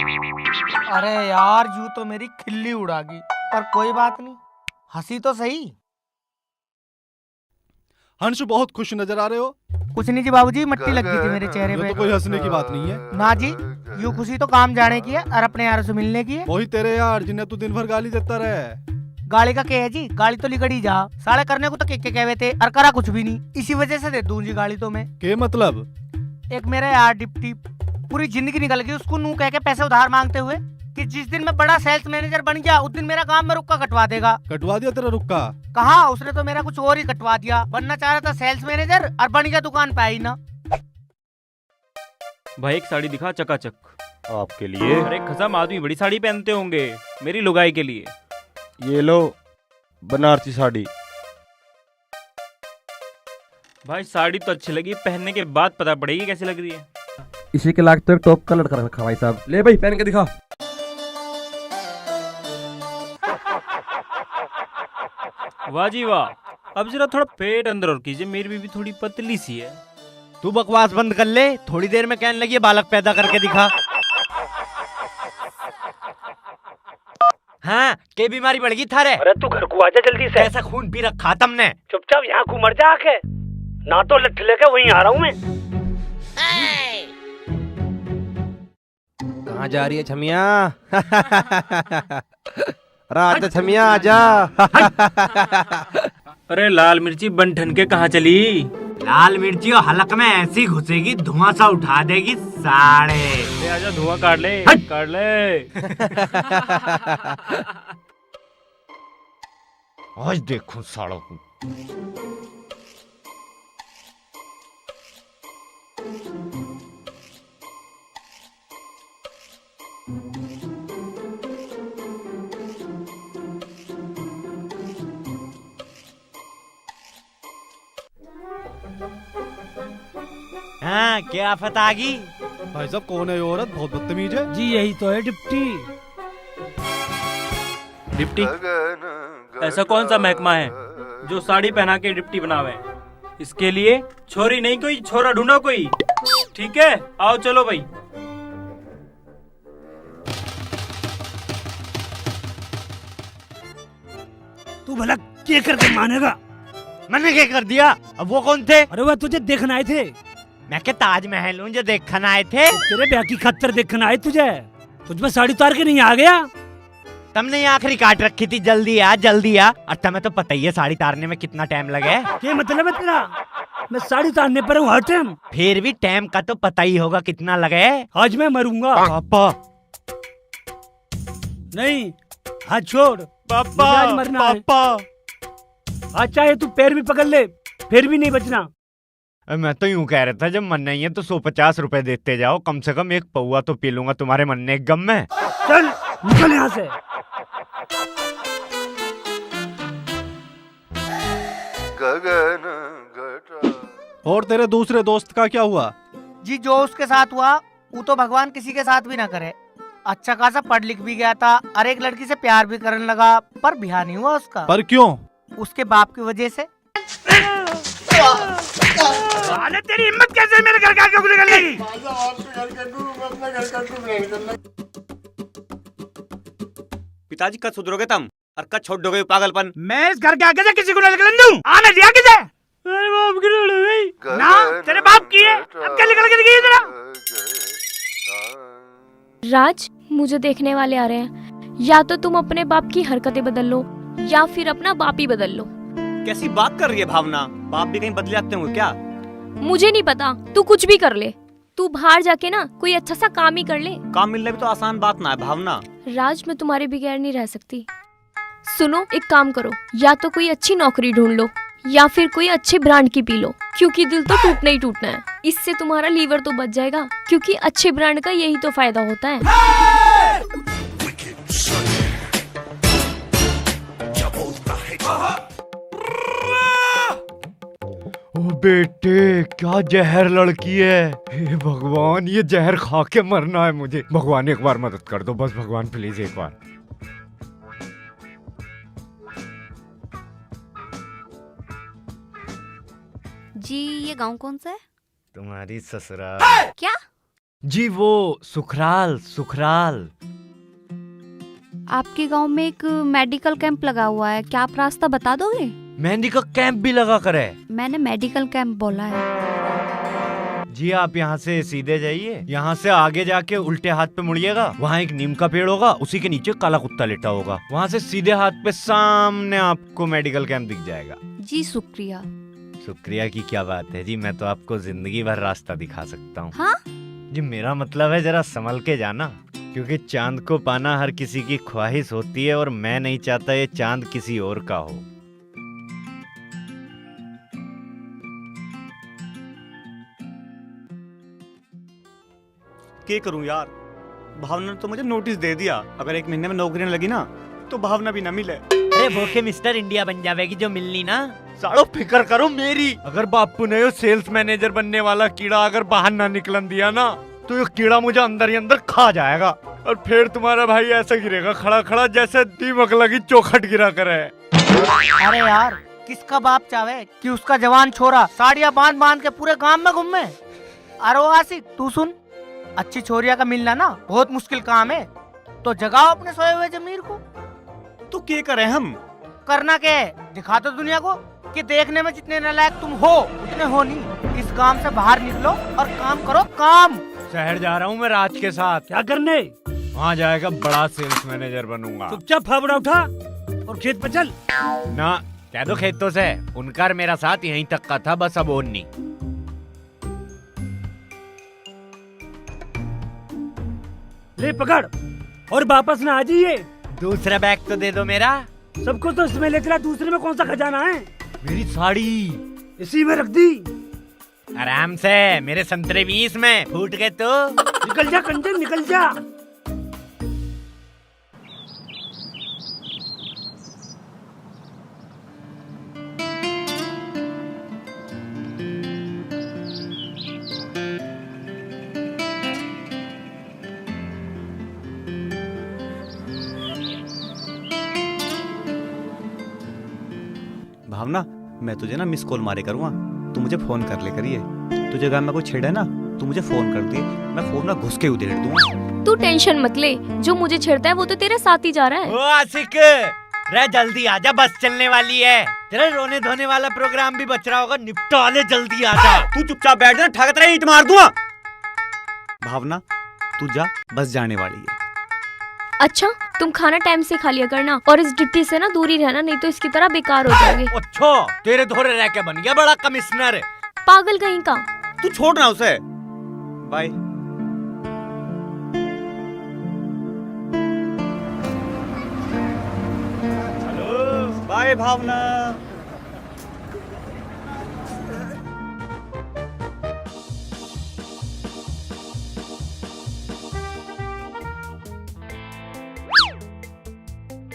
अरे यार यूं तो मेरी खिल्ली उड़ा गई, पर कोई बात नहीं, हंसी तो सही। हंस बहुत खुश नजर आ रहे हो। कुछ नहीं जी बाबूजी, मट्टी लग गई थी मेरे चेहरे ये पे। तो कोई हंसने की बात नहीं है। ना जी, यूं खुशी तो काम जाने की है और अपने यारों से मिलने की है। वही तेरे यार जिन्हें तू दिन भर गाली देता रहे। गाड़ी का क्या है जी, गाड़ी तो लिगड़ी जा, साले करने को तो के कहवे थे और करा कुछ भी नहीं, इसी वजह से दे दूं जी गाड़ी तो मैं। के मतलब? एक मेरा यार डिप्टी पूरी जिंदगी निकल गई उसको नू कह के पैसे उधार मांगते हुए कि जिस दिन मैं बड़ा सेल्स मैनेजर बन गया उस दिन मेरा काम में रुक्का कटवा देगा। कटवा दिया तेरा रुक्का? कहा, उसने तो मेरा कुछ और ही कटवा दिया। बनना चाह रहा था सेल्स मैनेजर और बन गया दुकान पे आई ना। भाई एक साड़ी दिखा चकाचक। आपके लिए? अरे खसम, आदमी बड़ी साड़ी पहनते होंगे, मेरी लुगाई के लिए। ये लो बनारसी साड़ी। भाई साड़ी तो अच्छी लगी, पहनने के बाद पता पड़ेगी कैसी लग रही है। इसी के लायक तो एक टॉप कलर कर रखा भाई साहब। ले भाई पहन के दिखा। वाह जी वाह। अब जरा थोड़ा पेट अंदर और कीजिए, मेरी बीबी थोड़ी पतली सी है। तू बकवास बंद कर ले, थोड़ी देर में कहने लगी है बालक पैदा करके दिखा। हाँ, के बीमारी बढ़ गई थारे? अरे तू घर को आजा जल्दी से। ऐसा खून पी रखा तुमने? चुपचाप यहाँ को मर जा आके, ना तो लठ लेके वहीं आ रहा हूँ मैं। कहाँ जा रही है छमिया? रात छमिया आजा। अरे लाल मिर्ची बन के कहाँ चली? लाल मिर्ची और हलक में ऐसी घुसेगी धुआं सा उठा देगी साड़े। ले आजा, धुआं काट ले, काट ले। आज देखो साड़ों को। हाँ, क्या आफत आ गई? भाई साहब कौन है ये औरत? बहुत बदतमीज है। जी यही तो है डिप्टी। डिप्टी? ऐसा कौन सा महकमा है जो साड़ी पहना के डिप्टी बनावे? इसके लिए छोरी नहीं कोई छोरा ढूंढो कोई। ठीक है, आओ चलो भाई। तू भला क्या करके मानेगा? मैंने क्या कर दिया? अब वो कौन थे? अरे वह तुझे देखने आए थे। मैं क्या ताजमहल हूँ जो देखने आए थे? तेरे ब्याह की खतर देखने आए तुझे। तुझ में साड़ी उतार के नहीं आ गया? तुमने ये आखिरी काट रखी थी, जल्दी आ जल्दी आ। और तुम्हें तो पता ही है साड़ी उतारने में कितना टाइम लगे। क्या मतलब है तेरा? मैं साड़ी उतारने पर हूँ हर टाइम। फिर भी टाइम का तो पता ही होगा कितना लगे। आज मैं मरूंगा। पापा नहीं, हाथ छोड़। पापा मुझे आज मरना है। पापा आज चाहे तू पैर भी पकड़ ले, फिर भी नहीं बचना। मैं तो यूं कह रहा था, जब मन नहीं है तो 150 रुपए देते जाओ, कम से कम एक पौआ तो पी लूंगा तुम्हारे मरने के गम में। चल निकल यहाँ से। और तेरे दूसरे दोस्त का क्या हुआ? जी जो उसके साथ हुआ वो तो भगवान किसी के साथ भी ना करे। अच्छा खासा पढ़ लिख भी गया था और एक लड़की से प्यार भी करने लगा, पर ब्याह नहीं हुआ उसका। पर क्यों? उसके बाप की वजह से। अरे तेरी हिम्मत कैसे मेरे घर के आगे निकल गई? पिताजी कब सुधरोगे तुम और कब छोड़ दोगे पागलपन? मैं इस घर के आगे से किसी को न निकलने दूं। आने दिया किसे? अरे बाप की लड़ गई ना, तेरे बाप की है। अब क्या निकल के गई तेरा? राज, मुझे देखने वाले आ रहे हैं। या तो तुम अपने बाप की हरकतें बदल लो या फिर अपना बाप ही बदल लो। कैसी बात कर रही है भावना? बाप भी कहीं बदले जाते होंगे क्या? मुझे नहीं पता, तू कुछ भी कर ले। तू बाहर जाके ना कोई अच्छा सा काम ही कर ले। काम मिलना भी तो आसान बात ना है भावना। राज, मैं तुम्हारे बगैर नहीं रह सकती। सुनो, एक काम करो, या तो कोई अच्छी नौकरी ढूंढ लो या फिर कोई अच्छे ब्रांड की पी लो, क्योंकि दिल तो टूटना ही टूटना है। इससे तुम्हारा लीवर तो बच जाएगा, क्योंकि अच्छे ब्रांड का यही तो फायदा होता है। ओ बेटे, क्या जहर लड़की है। हे भगवान, ये जहर खा के मरना है मुझे। भगवान एक बार मदद कर दो बस, भगवान प्लीज एक बार। जी ये गांव कौन सा है? तुम्हारी ससुराल। क्या? जी वो सुखराल सुखराल। आपके गांव में एक मेडिकल कैंप लगा हुआ है, क्या आप रास्ता बता दोगे? मेहंदी का कैंप भी लगा कर है। मैंने मेडिकल कैंप बोला है। जी आप यहाँ से सीधे जाइए, यहाँ से आगे जाके उल्टे हाथ पे मुड़िएगा, वहाँ एक नीम का पेड़ होगा, उसी के नीचे काला कुत्ता लेटा होगा, वहाँ से सीधे हाथ पे सामने आपको मेडिकल कैंप दिख जाएगा। जी शुक्रिया। शुक्रिया की क्या बात है जी, मैं तो आपको जिंदगी भर रास्ता दिखा सकता हूँ। हाँ? जी मेरा मतलब है जरा संभल के जाना, क्योंकि चांद को पाना हर किसी की ख्वाहिश होती है और मैं नहीं चाहता ये चांद किसी और का हो। क्या करूं यार, भावना ने तो मुझे नोटिस दे दिया, अगर 1 महीने में नौकरी न लगी ना तो भावना भी न मिले। अरे भूखे मिस्टर इंडिया बन जाएगी जो मिलनी ना। साड़ो फिक्र करो मेरी, अगर बापू ने ये सेल्स मैनेजर बनने वाला कीड़ा अगर बाहर ना निकलन दिया ना तो ये कीड़ा मुझे अंदर ही अंदर खा जाएगा और फिर तुम्हारा भाई ऐसा गिरेगा खड़ा खड़ा जैसे दीमक लगी चौखट गिरा करे। अरे यार किसका बाप चाहे कि उसका जवान छोरा साड़ियाँ बांध बांध के पूरे गांव में घूमे। अरे वो आशिक तू सुन, अच्छी छोरिया का मिलना ना बहुत मुश्किल काम है, तो जगाओ अपने सोए हुए जमीर को। तो क्या करें हम? करना क्या है, दिखा दो दुनिया को कि देखने में जितने नालायक तुम हो उतने हो नहीं। इस गांव से बाहर निकलो और काम करो काम। शहर जा रहा हूँ मैं राज के साथ। क्या करने? वहाँ जाएगा बड़ा सेल्स मैनेजर बनूंगा। चुपचाप फावड़ा उठा और खेत पे चल। ना कह दो खेतों से, उनका और मेरा साथ यहीं तक का था, बस अब और नहीं। ले पकड़ और वापस ना आ जाइए। दूसरा बैग तो दे दो मेरा। सबको तो इसमें लेकर दूसरे में कौन सा खजाना है? मेरी साड़ी इसी में रख दी। आराम से, मेरे संतरे 20 में फूट गए तो निकल जा कंजर निकल जा। भावना, मैं तुझे ना मिस कॉल मारे करूँगा, तू मुझे फोन कर ले करिए। तुझे गाँव में कोई छेड़े ना तू मुझे फोन कर दिए, मैं फोन ना घुस के उधेड़ दूंगा। तू टेंशन मत ले, जो मुझे छेड़ता है वो तो तेरे साथ ही जा रहा है। ओ आशिक रे जल्दी आजा, बस चलने वाली है। तेरा रोने धोने वाला प्रोग्राम भी बच रहा होगा, निपटा ले, जल्दी आजा। तू चुपचाप बैठ जा, ठाकत रहे ईंट मार दूंगा। भावना तू जा, बस जाने वाली है। अच्छा तुम खाना टाइम से खा लिया करना और इस डिप्टी से ना दूरी रहना, नहीं तो इसकी तरह बेकार हो जाओगे। अच्छा तेरे धोरे रह के बन गया बड़ा कमिश्नर। पागल कहीं का। तू छोड़ ना उसे। बाय। हेलो बाय भावना।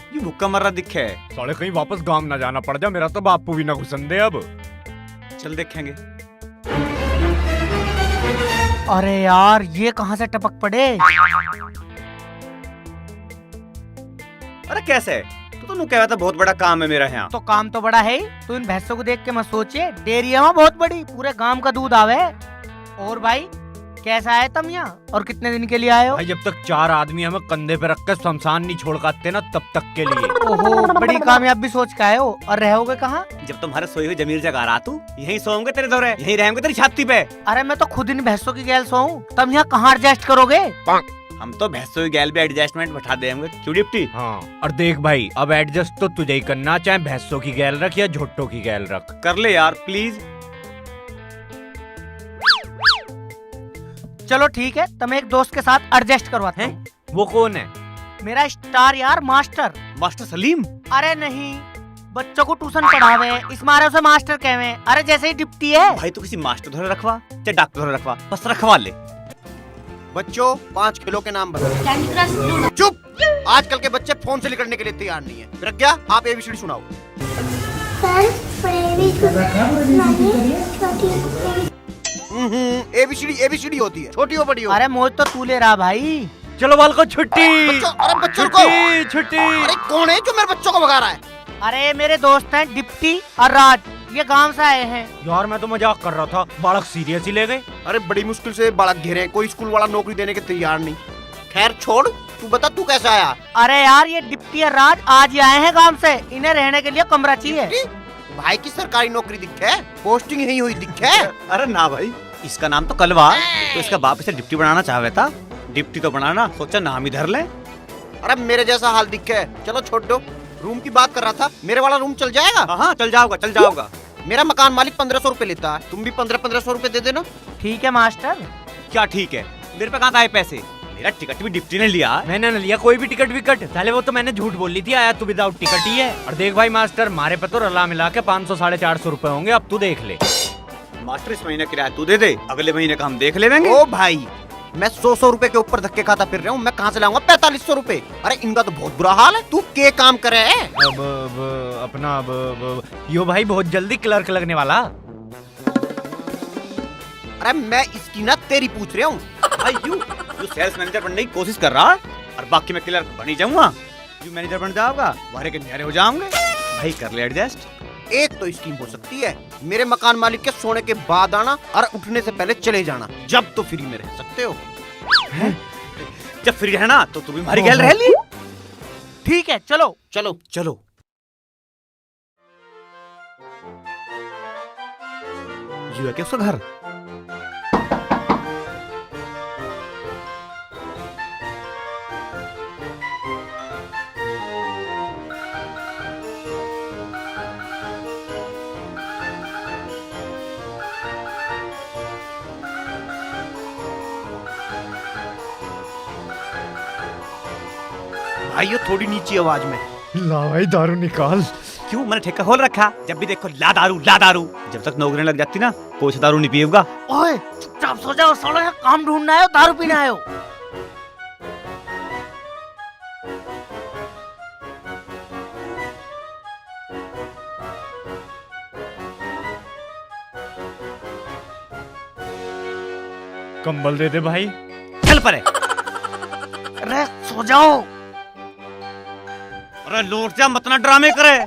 ये भुक्का मर रहा दिखे है। साले कहीं वापस गांव ना जाना पड़ जा, मेरा तो बापू भी ना घुसन दे अब। चल देखेंगे। अरे यार ये कहाँ से टपक पड़े। अरे कैसे? तू तो कह रहा था बहुत बड़ा काम है मेरा यहाँ। तो काम तो बड़ा है ही, तो इन भैंसों को देख के मत सोचिए, डेयरी है वहाँ बहुत बड़ी, पूरे गांव का दूध आवे। और भाई कैसा है तुम यहाँ और कितने दिन के लिए आए हो? भाई जब तक 4 आदमी हमें कंधे पे रख कर शमशान नहीं छोड़ पाते ना तब तक के लिए। ओहो बड़ी कामयाबी सोच के आए हो। और रहोगे कहाँ? जब तुम्हारे सोई हुई जमीर जगह रहा तू, यहीं सोओगे तेरे दौरे, यहीं रहेंगे तेरी छाती पे। अरे मैं तो खुद इन भैंसों की गैल सोऊं, तुम यहाँ कहाँ एडजस्ट करोगे? हम तो भैंसों की गैल भी एडजस्टमेंट बैठा देंगे, क्यों डिप्टी? हाँ और देख भाई, अब एडजस्ट तो तुझे ही करना, चाहे भैंसों की गैल रख या झोटों की गैल रख। कर ले यार प्लीज। चलो ठीक है, तुम एक दोस्त के साथ एडजस्ट करवाते हैं। वो कौन है? मेरा स्टार यार, मास्टर। मास्टर सलीम? अरे नहीं, बच्चों को ट्यूशन पढ़ावे, इस मारे उसे मास्टर कहवे। अरे जैसे ही डिप्टी है। भाई तू किसी मास्टर धोरे रखवा चाहे डॉक्टर धोरे रखवा, बस रखवा ले। बच्चों 5 किलो के नाम बताओ। चुप, आजकल के बच्चे फोन से निकलने के लिए तैयार नहीं है। प्रज्ञा आप एबीसीडी सुनाओ। एबीसीडी होती है, छोटी हो बड़ी हो। अरे मौज तो तू ले रहा भाई। चलो बाल को छुट्टी। अरे बच्चों को छुट्टी। अरे कौन है जो मेरे बच्चों को भगा रहा है? अरे मेरे दोस्त हैं डिप्टी और राज, ये गांव से आए हैं। यार मैं तो मजाक कर रहा था, बालक सीरियस ही ले गए। अरे बड़ी मुश्किल से बालक घेरे हैं, कोई स्कूल वाला नौकरी देने के तैयार नहीं। खैर छोड़, तू बता तू कैसा आया? अरे यार ये डिप्टी और राज आज ही आए हैं गांव से, इन्हें रहने के लिए कमरा चाहिए। भाई की सरकारी नौकरी दिखे, पोस्टिंग यही हुई दिखे। अरे ना भाई, इसका नाम तो कलवा, तो इसका बाप इसे डिप्टी बनाना चाह रहा था। डिप्टी तो बनाना, सोचा नाम ही धर ले। अरे मेरे जैसा हाल दिखे। चलो छोड़ दो, रूम की बात कर रहा था। मेरे वाला रूम चल जाएगा? हाँ चल जाओगा, चल जाओगा। मेरा मकान मालिक 1500 रुपए लेता है, तुम भी 1500 रुपए दे देना। ठीक है मास्टर। क्या ठीक है, मेरे पे कहाँ आए पैसे? मेरा टिकट भी डिप्टी ने लिया। मैंने न लिया कोई भी टिकट विकट, पहले वो तो मैंने झूठ बोल ली थी, आया तू विदाउट टिकट ही है। और देख भाई मास्टर, मारे पे तो रला मिला के 500-450 रुपए होंगे, अब तू देख ले। मास्टर इस महीने किराया तू दे दे, अगले महीने का हम देख लेंगे। ओ भाई, मैं 100 रुपए के ऊपर धक्के खाता फिर रहा हूँ, मैं कहाँ से लाऊंगा 4500 रुपए? अरे इनका तो बहुत बुरा हाल है। तू के काम करे है? अपना यो भाई बहुत जल्दी क्लर्क लगने वाला। अरे मैं इसकी ना तेरी पूछ रहा हूँ। भाई यू सेल्स मैनेजर बनने की कोशिश कर रहा है, और बाकी मैं क्लर्क बन ही जाऊंगा। यू मैनेजर बन जाओगा, वारे के न्यारे हो जाओगे। भाई कर ले एडजस्ट। एक तो स्कीम हो सकती है, मेरे मकान मालिक के सोने के बाद आना और उठने से पहले चले जाना, जब तो फ्री में रह सकते हो। जब फ्री रहना तो तू भी हमारी गैल रह ली। ठीक है चलो। चलो चलो। यू है क्या उसका घर? भाई ये थोड़ी नीची आवाज में। ला भाई दारू निकाल। क्यों, मैंने ठेका खोल रखा, जब भी देखो ला दारू ला दारू। जब तक नौकरी लग जाती ना, कोई सा दारू नहीं पिएगा। ओए चुपचाप सो जाओ, सालो यहाँ काम ढूंढना है, दारू पीना है। कंबल दे दे भाई। चल परे। अरे सो जाओ। अरे लौट जा, मत ना ड्रामे करे।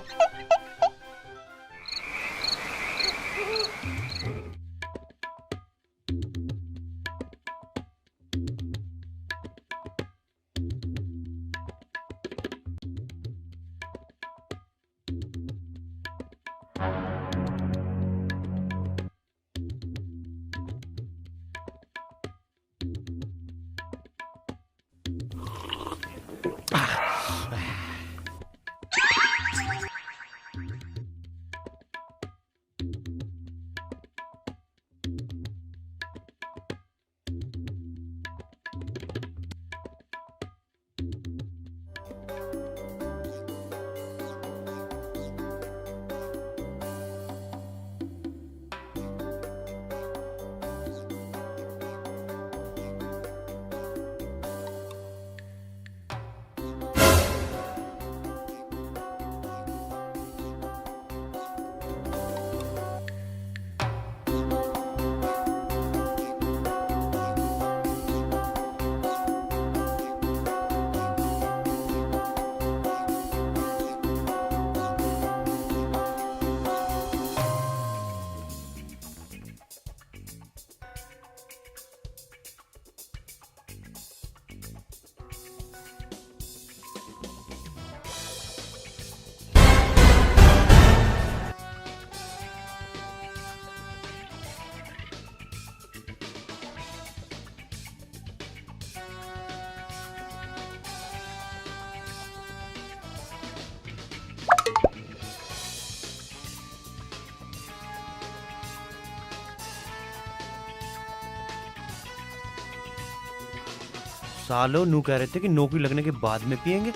सालों नू कह रहे थे कि नौकरी लगने के बाद में पियेंगे।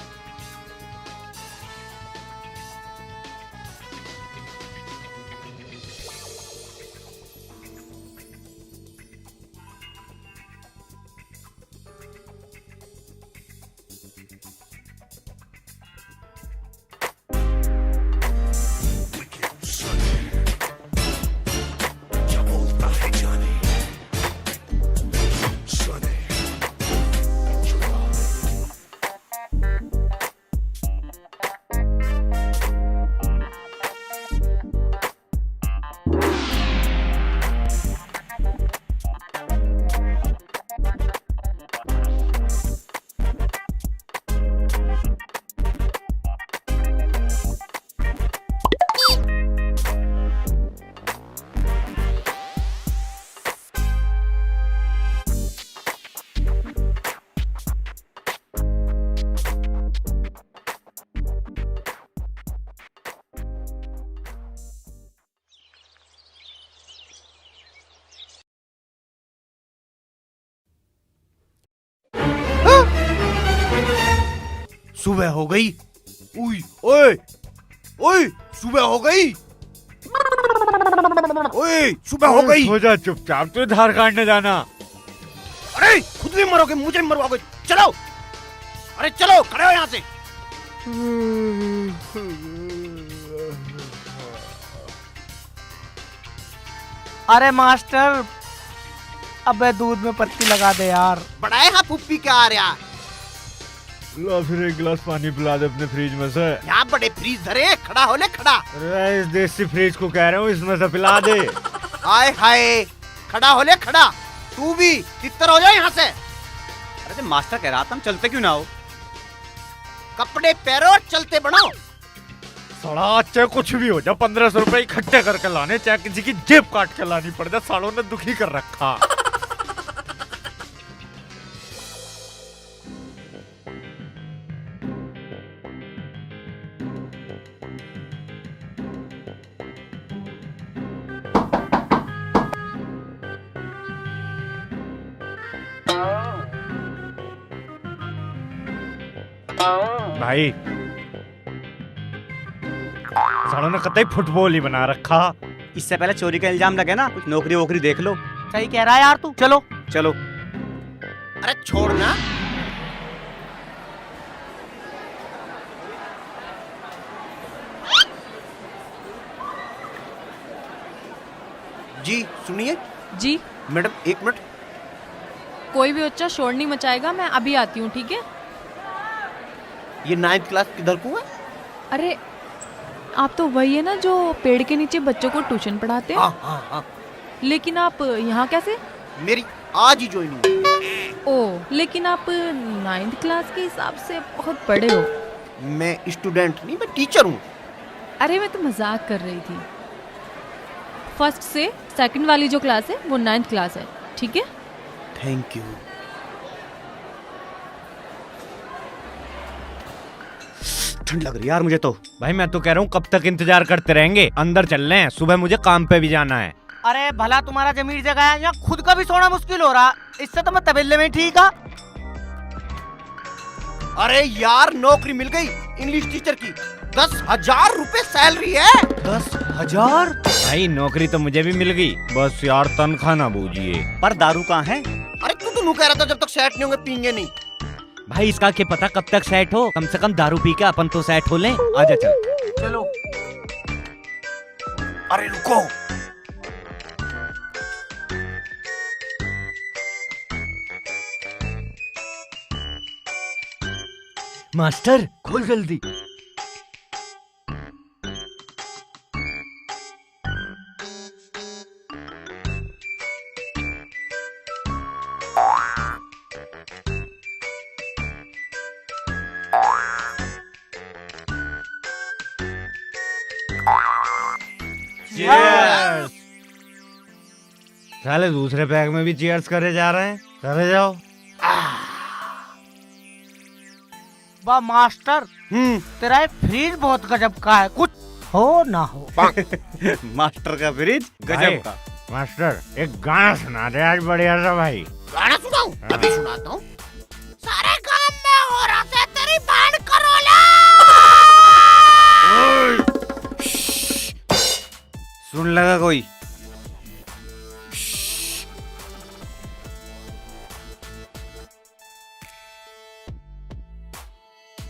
सुबह हो गई। उई, ओए, ओए, सुबह हो गई। ओए, सुबह हो गई। हो जा चुपचाप, तू धार काटने जाना। अरे खुद भी मरोगे, मुझे भी मरवाओगे। चलो, अरे चलो, खड़े हो यहाँ से। अरे मास्टर, अबे दूध में पत्ती लगा दे यार। बड़ाए हाँ पुप्पी क्या आ रहा। लो फिर एक गिलास पानी पिला दे अपने फ्रिज में से। यहाँ बड़े फ्रीज धरे, खड़ा हो ले खड़ा। अरे इस देसी फ्रिज को कह रहा हूँ, इसमें से पिला दे। हाय हाय, खड़ा हो ले खड़ा। तू भी तितर हो जाए यहाँ से। अरे तो मास्टर कह रहा था हम चलते क्यों ना हो? कपड़े पहनो और चलते बनो। सड़ा चाहे कुछ भी हो जा, 1500 रुपए इकट्ठे करके लाने, चाहे किसी की जेब काट के लानी पड़ जाए। सालों ने दुखी कर रखा। भाई सालों ने कतई फुटबॉल ही बना रखा। इससे पहले चोरी का इल्जाम लगे ना, कुछ नौकरी वोकरी देख लो। सही कह रहा है यार तू। चलो चलो। अरे छोड़ना। जी सुनिए। जी मैडम एक मिनट। कोई भी बच्चा शोर नहीं मचाएगा, मैं अभी आती हूँ, ठीक है? ये 9th क्लास किधर को है? अरे आप तो वही है ना जो पेड़ के नीचे बच्चों को ट्यूशन पढ़ाते हैं। हाँ हाँ हाँ। लेकिन आप यहाँ कैसे? मेरी आज ही ज्वाइनिंग हुई। ओ, लेकिन आप 9th क्लास के हिसाब से बहुत बड़े हो। मैं स्टूडेंट नहीं, मैं टीचर हूँ। अरे मैं तो मजाक कर रही थी। फर्स्ट से सेकंड वाली जो क्लास है वो 9th क्लास है, ठीक है? Thank you. ठंड लग रही है यार मुझे तो। भाई मैं तो कह रहा हूँ कब तक इंतजार करते रहेंगे, अंदर चल रहे हैं, सुबह मुझे काम पे भी जाना है। अरे भला तुम्हारा जमीर जगह है, यहाँ खुद का भी सोना मुश्किल हो रहा। इससे तो मैं तबेले में ठीक है। अरे यार नौकरी मिल गई इंग्लिश टीचर की। 10,000 रुपए सैलरी है। 10,000? भाई नौकरी तो मुझे भी मिल गई, बस यार तनख्वाह ना बूझिए। पर दारू कहाँ है? अरे तू तो नू कह रहा था जब तक सेट नहीं होंगे पीएंगे नहीं। भाई इसका क्या पता कब तक सेट हो, कम से कम दारू पी के अपन तो सेट हो लें। आजा चल। चलो। अरे रुको। मास्टर खोल जल्दी। चीयर्स। साले दूसरे पैक में भी चीयर्स करे जा रहे हैं। चले जाओ। वाह मास्टर, तेरा ये फ्रिज बहुत गजब का है, कुछ हो ना हो। मास्टर का फ्रिज गजब का। मास्टर एक गाना सुना दे आज बढ़िया सा भाई। गाना सुनाऊं? अभी सुनाता हूँ। सारे काम में हो रहा था तेरी बैंड करोला। सुन लगा कोई?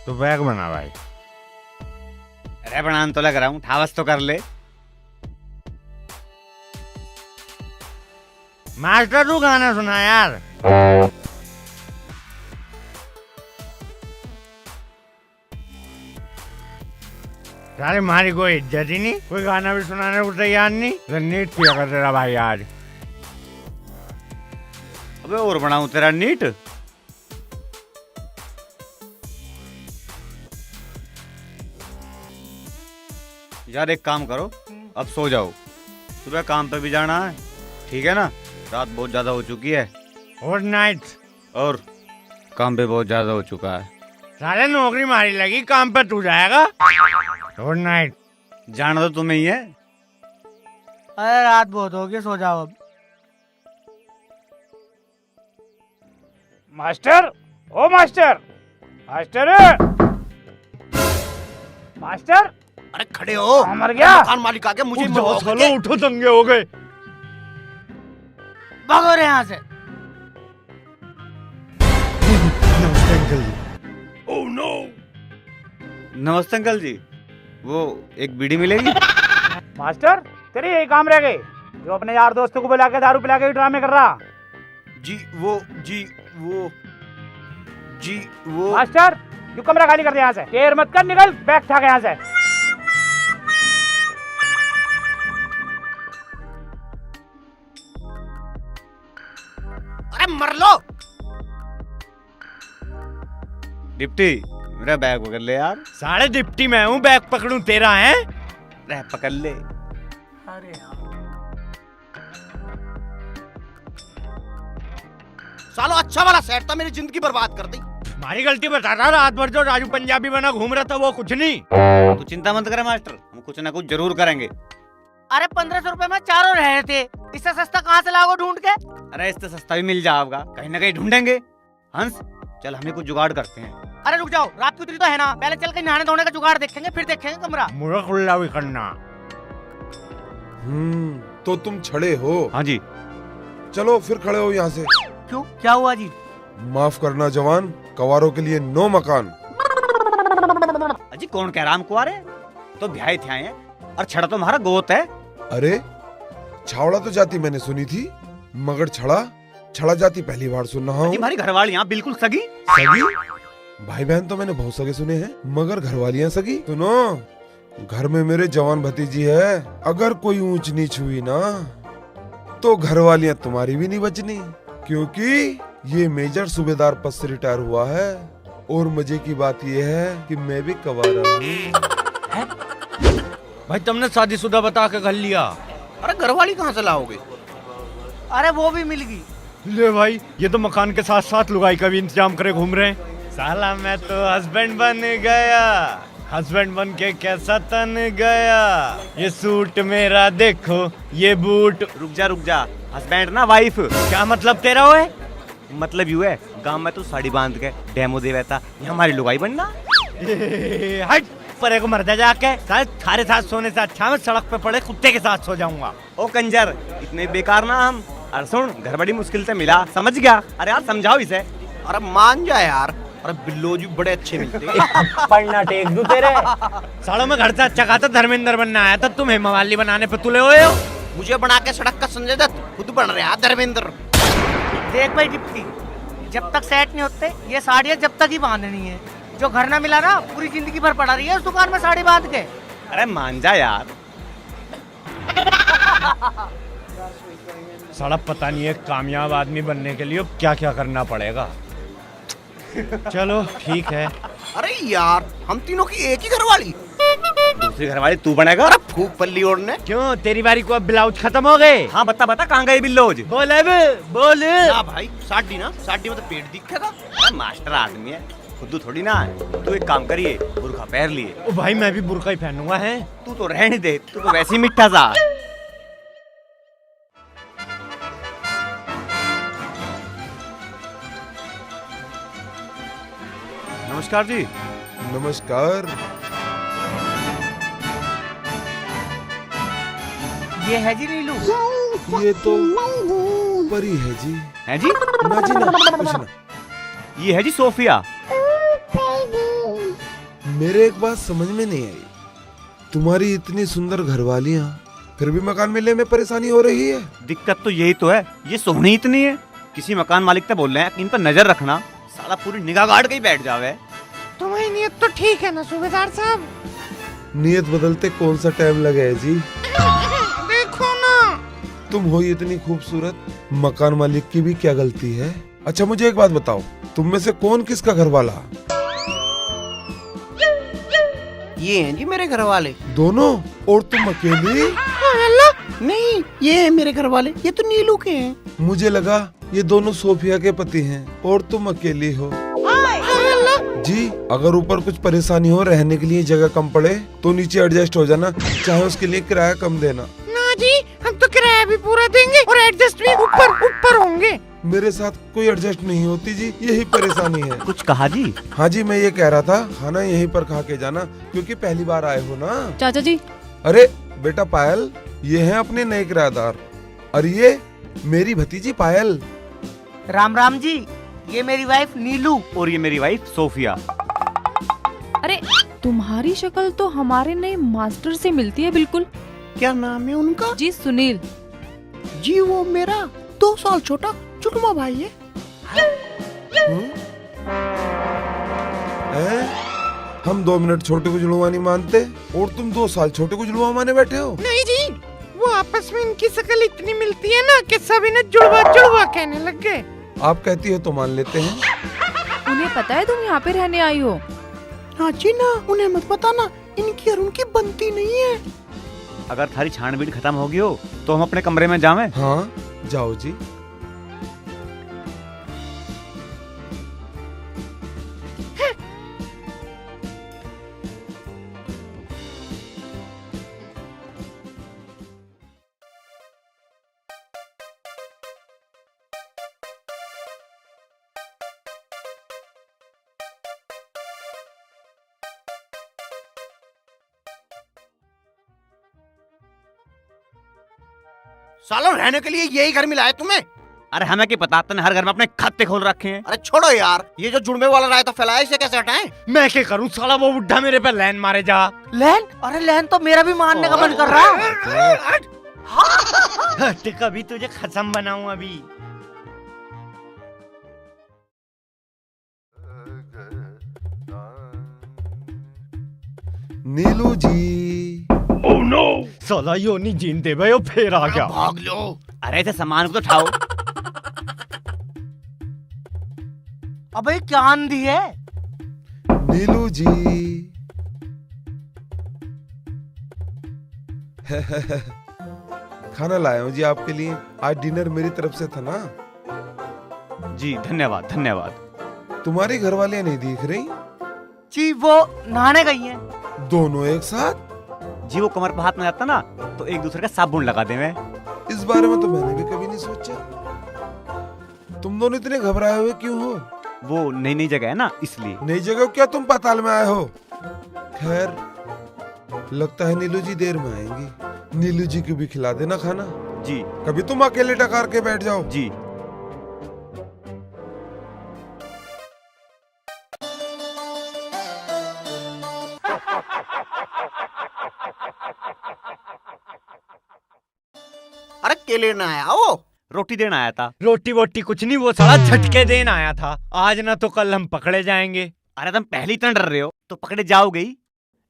तो बैग बना भाई। अरे बनान तो लग रहा हूँ, ठावस तो कर ले। मास्टर तू गाना सुना यार। सारे हमारी कोई इज्जत ही नहीं, कोई गाना भी सुनाने को तैयार नहीं। तो नीट किया कर तेरा भाई आज। अबे और बनाऊं तेरा नीट? यार एक काम करो, अब सो जाओ, सुबह काम पे भी जाना है, ठीक है ना? रात बहुत ज्यादा हो चुकी है। Good night. और काम पे बहुत ज्यादा हो चुका है। साले नौकरी मारी लगी, काम पे तू जाएगा। Good night. जाना तो तुम्हें ही है। अरे रात बहुत हो गई, सो जाओ अब। मास्टर, ओ मास्टर, मास्टर मास्टर अरे खड़े हो, मर गया। मकान मालिक आ गया, मुझे उठ जाओ मरवाओगे सालो, क्या? उठो, दंगे हो गए। भागो रे यहाँ से। नमस्ते अंकल जी। Oh no. नमस्ते अंकल जी, वो एक बीड़ी मिलेगी? मास्टर तेरे यही काम रह गए जो अपने यार दोस्तों को बुला के दारू पिला के ड्रामे कर रहा। जी वो मास्टर तू कमरा खाली कर दे यहाँ से, केयर मत कर, निकल, बैग उठा के यहाँ से। अरे मर लो। डिप्टी, मेरा बैग पकड़ ले यार। साढ़े डिप्टी मैं हूँ, बैग पकड़ूं तेरा है? रह पकड़ ले। अरे यार, सालो अच्छा वाला सेट था, मेरी जिंदगी बर्बाद कर दी। हमारी गलती बता रहा, रात भर जो राजू पंजाबी बना घूम रहा था वो कुछ नहीं। तू चिंता मत करे मास्टर, हम कुछ ना कुछ जरूर करेंगे। अरे 1500 रुपए में चारों रहे थे, इससे सस्ता कहाँ से लाओगे ढूंढ के? अरे इससे सस्ता भी मिल जाएगा, कहीं ना कहीं ढूंढेंगे। हंस, चल हमें कुछ जुगाड़ करते हैं। अरे रुक जाओ, रात की उतरी तो है ना, पहले चल के नहाने धोने का जुगाड़ देखेंगे, फिर देखेंगे कमरा। मुझे खुल्ला भी करना। तो तुम छड़े हो? हाँ जी। चलो फिर खड़े हो यहाँ से। क्यों, क्या हुआ जी? माफ करना जवान, कवारों के लिए नो मकान। अजी कौन कह रहा हम कुआरे? तो ब्याह थे आए हैं, और छड़ा तो हमारा गोत है। अरे छावड़ा तो जाति मैंने सुनी थी, मगर छड़ा जाति पहली बार सुन रहा हूँ। हमारी घरवाली यहाँ बिल्कुल सगी। सगी? भाई बहन तो मैंने बहुत सगे सुने हैं, मगर घरवालियाँ सगी? सुनो, घर में मेरे जवान भतीजी है, अगर कोई ऊंच नीच हुई ना तो घरवालियाँ तुम्हारी भी नहीं बचनी, क्योंकि ये मेजर सूबेदार पद से रिटायर हुआ है। और मजे की बात ये है कि मैं भी कवारा हूँ। भाई तुमने शादीशुदा बता के घर लिया? अरे घरवाली कहाँ से लाओगे? अरे वो भी मिल गई। ले भाई, ये तो मकान के साथ साथ लुगाई का भी इंतजाम करे घूम रहे हैं। साला मैं तो हस्बैंड बन गया, हस्बैंड बन के कैसा तन गया। ये सूट मेरा देखो, ये बूट। रुक जा, हस्बैंड ना वाइफ। क्या मतलब तेरा है? मतलब यू है, गांव में तू साड़ी बांध के डेमो दे रहता, ये हमारी लुगाई बनना। हट परे को मर जा जाके, थारे साथ सोने से अच्छा मैं सड़क पे पड़े कुत्ते के साथ सो जाऊंगा। ओ कंजर, इतने बेकार ना हम। अरे सुन, घर बड़ी मुश्किल से मिला, समझ गया? अरे यार समझाओ इसे। अरे मान जा यार, अरे बिल्लो जी बड़े अच्छे मिलते हैं। पढ़ना टेक दूं तेरे। सालों में घर से अच्छा खाता धर्मेंद्र बनना आया था, तुम हेमावाली बनाने पे तुले हुए हो। मुझे बना के सड़क का संजय दत्त, खुद बन रहा धर्मेंद्र। देख भाई डिप्टी, जब तक सेट नहीं होते ये साड़ियाँ जब तक ही बांधनी है। जो घर ना मिला ना, पूरी जिंदगी भर पड़ा रही है उस दुकान में साड़ी बांध के। अरे मान जा यार। साला पता नहीं है कामयाब आदमी बनने के लिए क्या क्या करना पड़ेगा। चलो ठीक है। अरे यार, हम तीनों की एक ही घरवाली। दूसरी घरवाली तू बनेगा? अरे फूक पल्ली ओढ़ने। क्यों, तेरी बारी को अब ब्लाउज खत्म हो गए? हाँ बता कहाँ गए बिल्लोज? बोले बोल। ना भाई, साड़ी में तो पेट दिखेगा। मास्टर आदमी है, खुद थोड़ी ना है। तू एक काम करिए, बुरखा पहन लिए। ओ भाई मैं भी बुरका ही पहनूंगा है। तू तो रहने दे, तू तो वैसे ही मिठा सा। नमस्कार जी। नमस्कार। ये है जी नीलू। ये तो परी है जी। है जी? ना जी ना, कुछ ना। ये है जी सोफिया। मेरे एक बात समझ में नहीं आई, तुम्हारी इतनी सुंदर घरवालियाँ फिर भी मकान मिलने में परेशानी हो रही है। दिक्कत तो यही तो है, ये सोहनी इतनी है। किसी मकान मालिक से बोल रहे हैं कि इन पर नजर रखना, साला पूरी निगाह गाड़ के ही बैठ जावे। तुम्हारी नियत तो ठीक है ना सूबेदार साहब? नियत बदलते कौन सा टाइम लगा है जी? देखो ना, तुम हो इतनी खूबसूरत, मकान मालिक की भी क्या गलती है? अच्छा मुझे एक बात बताओ, तुम में से कौन किसका घर वाला? ये हैं जी मेरे घर वाले। दोनों? और तुम अकेली? नहीं, ये है मेरे घर वाले, ये तो नीलू के हैं। मुझे लगा ये दोनों सोफिया के पति हैं और तुम अकेली हो। जी अगर ऊपर कुछ परेशानी हो, रहने के लिए जगह कम पड़े तो नीचे एडजस्ट हो जाना, चाहे उसके लिए किराया कम देना। ना जी, हम तो किराया भी पूरा देंगे और एडजस्ट भी ऊपर होंगे। मेरे साथ कोई एडजस्ट नहीं होती जी, यही परेशानी है। कुछ कहा जी? हाँ जी, मैं ये कह रहा था खाना यहीं पर खा के जाना, क्योंकि पहली बार आए हो ना। चाचा जी। अरे बेटा पायल, ये हैं अपने नए किराएदार, और ये मेरी भतीजी पायल। राम राम जी, ये मेरी वाइफ नीलू। और ये मेरी वाइफ सोफिया। अरे तुम्हारी शक्ल तो हमारे नए मास्टर से मिलती है बिल्कुल। क्या नाम है उनका? जी सुनील। जी वो मेरा 2 साल छोटा चुटमा भाई है। हम 2 मिनट छोटे को जुड़वा नहीं मानते, और तुम 2 साल छोटे को जुड़वा माने बैठे हो। नहीं जी, वो आपस में इनकी शक्ल इतनी मिलती है ना कि सभी ने जुड़वा जुड़वा कहने लग गए। आप कहती हो तो मान लेते हैं। उन्हें पता है तुम यहाँ पे रहने आई हो? हाँ जी ना, उन्हें मत बताना, इनकी और उनकी बनती नहीं है। अगर थारी छानबीन खत्म होगी हो तो हम अपने कमरे में जावें? हाँ जाओ जी। सालों रहने के लिए यही घर मिला है तुम्हें? अरे हमें क्या पता, तने हर घर में अपने खाते खोल रखे हैं। अरे छोड़ो यार, ये जो जुड़वे वाला रायता फैलाया इसे कैसे हटाएं? मैं क्या करूं, साला वो बुढ़ा मेरे पे लैन मारे जा। लैन? अरे लैन तो मेरा भी मारने का मन कर रहा है। कभी तुझे खत्म बनाऊं अभी। नीलू जी। ओह नो, साला यो नहीं जीनते भाई, वो फिर आ गया। भाग लो। अरे ऐसे सामान को तो उठाओ। अबे क्या आंधी है? नीलू जी। खाना लाया हूँ जी आपके लिए, आज डिनर मेरी तरफ से था ना। जी धन्यवाद धन्यवाद। तुम्हारी घरवालियाँ नहीं दिख रही? जी वो नहाने गई हैं। दोनों एक साथ? जी वो कमर पर हाथ में जाता ना तो एक दूसरे का साबुन लगा देवे। इस बारे में तो मैंने भी कभी नहीं सोचा। तुम दोनों इतने घबराए हुए क्यों हो? वो नई नई जगह है ना इसलिए। नई जगह क्या तुम पाताल में आए हो? खैर लगता है नीलू जी देर में आएंगी। नीलू जी को भी खिला देना खाना। जी। कभी तुम अकेले टकार के बैठ जाओ। जी। अरे केले ना आया वो, रोटी देना आया था। रोटी वोटी कुछ नहीं, वो साला झटके देन आया था। आज ना तो कल हम पकड़े जाएंगे। अरे तुम पहले इतना डर रहे हो तो पकड़े जाओगे ही।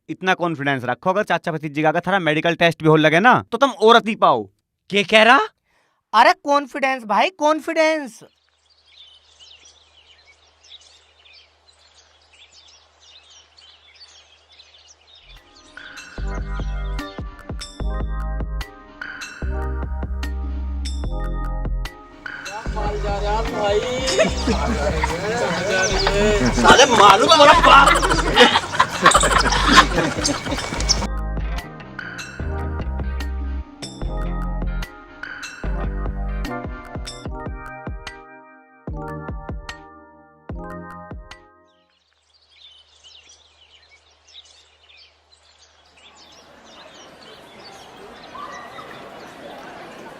इतना कॉन्फिडेंस रखो, अगर चाचा भतीजी का थारा मेडिकल टेस्ट भी हो लगे ना तो तुम औरत ही पाओ। क्या कह रहा? अरे कॉन्फिडेंस भाई, कॉन्फिडेंस। साले मालूम है मेरा बाप।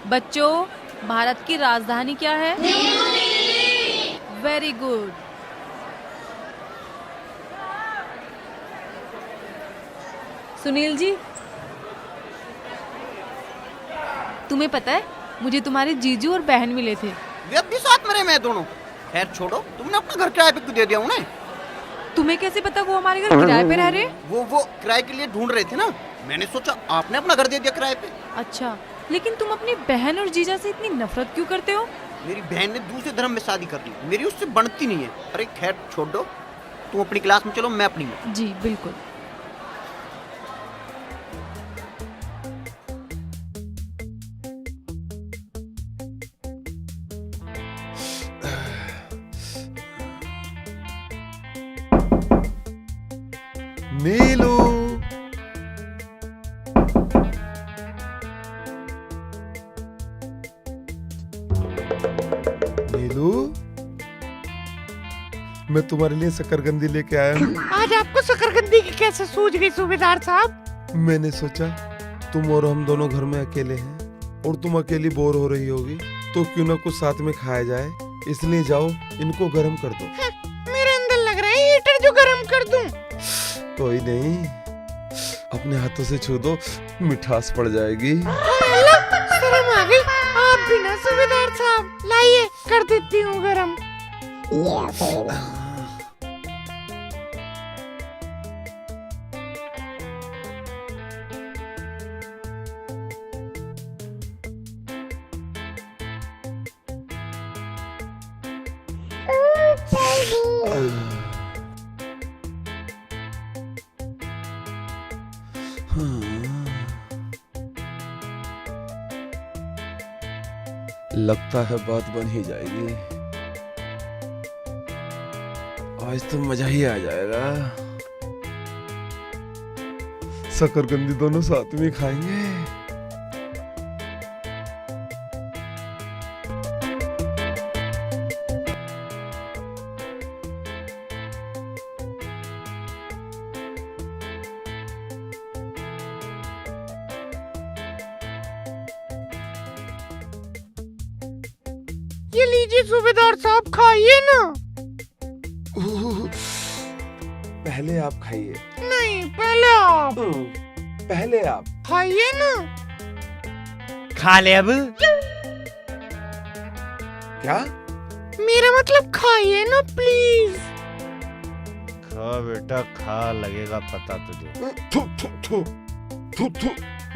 बच्चों, भारत की राजधानी क्या है? Very good. सुनील जी, तुम्हें पता है मुझे तुम्हारे जीजू और बहन मिले थे। वे अब भी साथ में रहे मैं दोनों। खैर छोड़ो, तुमने अपना घर किराए पे क्यों दे दिया उन्हें? तुम्हें कैसे पता वो हमारे घर किराए पे रह रहे? वो किराए के लिए ढूंढ रहे थे ना, मैंने सोचा आपने अपना घर दे दिया किराए पे। अच्छा, लेकिन तुम अपनी बहन और जीजा से इतनी नफरत क्यों करते हो? मेरी बहन ने दूसरे धर्म में शादी कर ली, मेरी उससे बनती नहीं है। अरे खैर छोड़ दो, तुम अपनी क्लास में चलो, मैं अपनी में। जी बिल्कुल। नीलू। मैं तुम्हारे लिए शकरकंदी लेके आया हूँ। आज आपको शकरकंदी की कैसे सूझ गई सूबेदार साहब? मैंने सोचा तुम और हम दोनों घर में अकेले हैं और तुम अकेली बोर हो रही होगी, तो क्यों ना कुछ साथ में खाया जाए। इसलिए जाओ इनको गर्म कर दो। मेरे अंदर लग रहा है हीटर जो गर्म कर दूं। कोई नहीं, अपने हाथों से छू दो, मिठास पड़ जाएगी। शर्म आ गई। आप भी ना सूबेदार साहब, लाइए कर देती हूँ गरम। लगता है बात बन ही जाएगी। आज तो मजा ही आ जाएगा। शकरकंदी दोनों साथ में खाएंगे। ये लीजिए सूबेदार साहब, खाइए ना। पहले आप खाइए। नहीं, पहले आप। पहले आप खाइए ना। खा ले अब। क्या? मेरा मतलब खाइए ना प्लीज। खा बेटा खा, लगेगा पता तुझे। थू थू थू थू थू।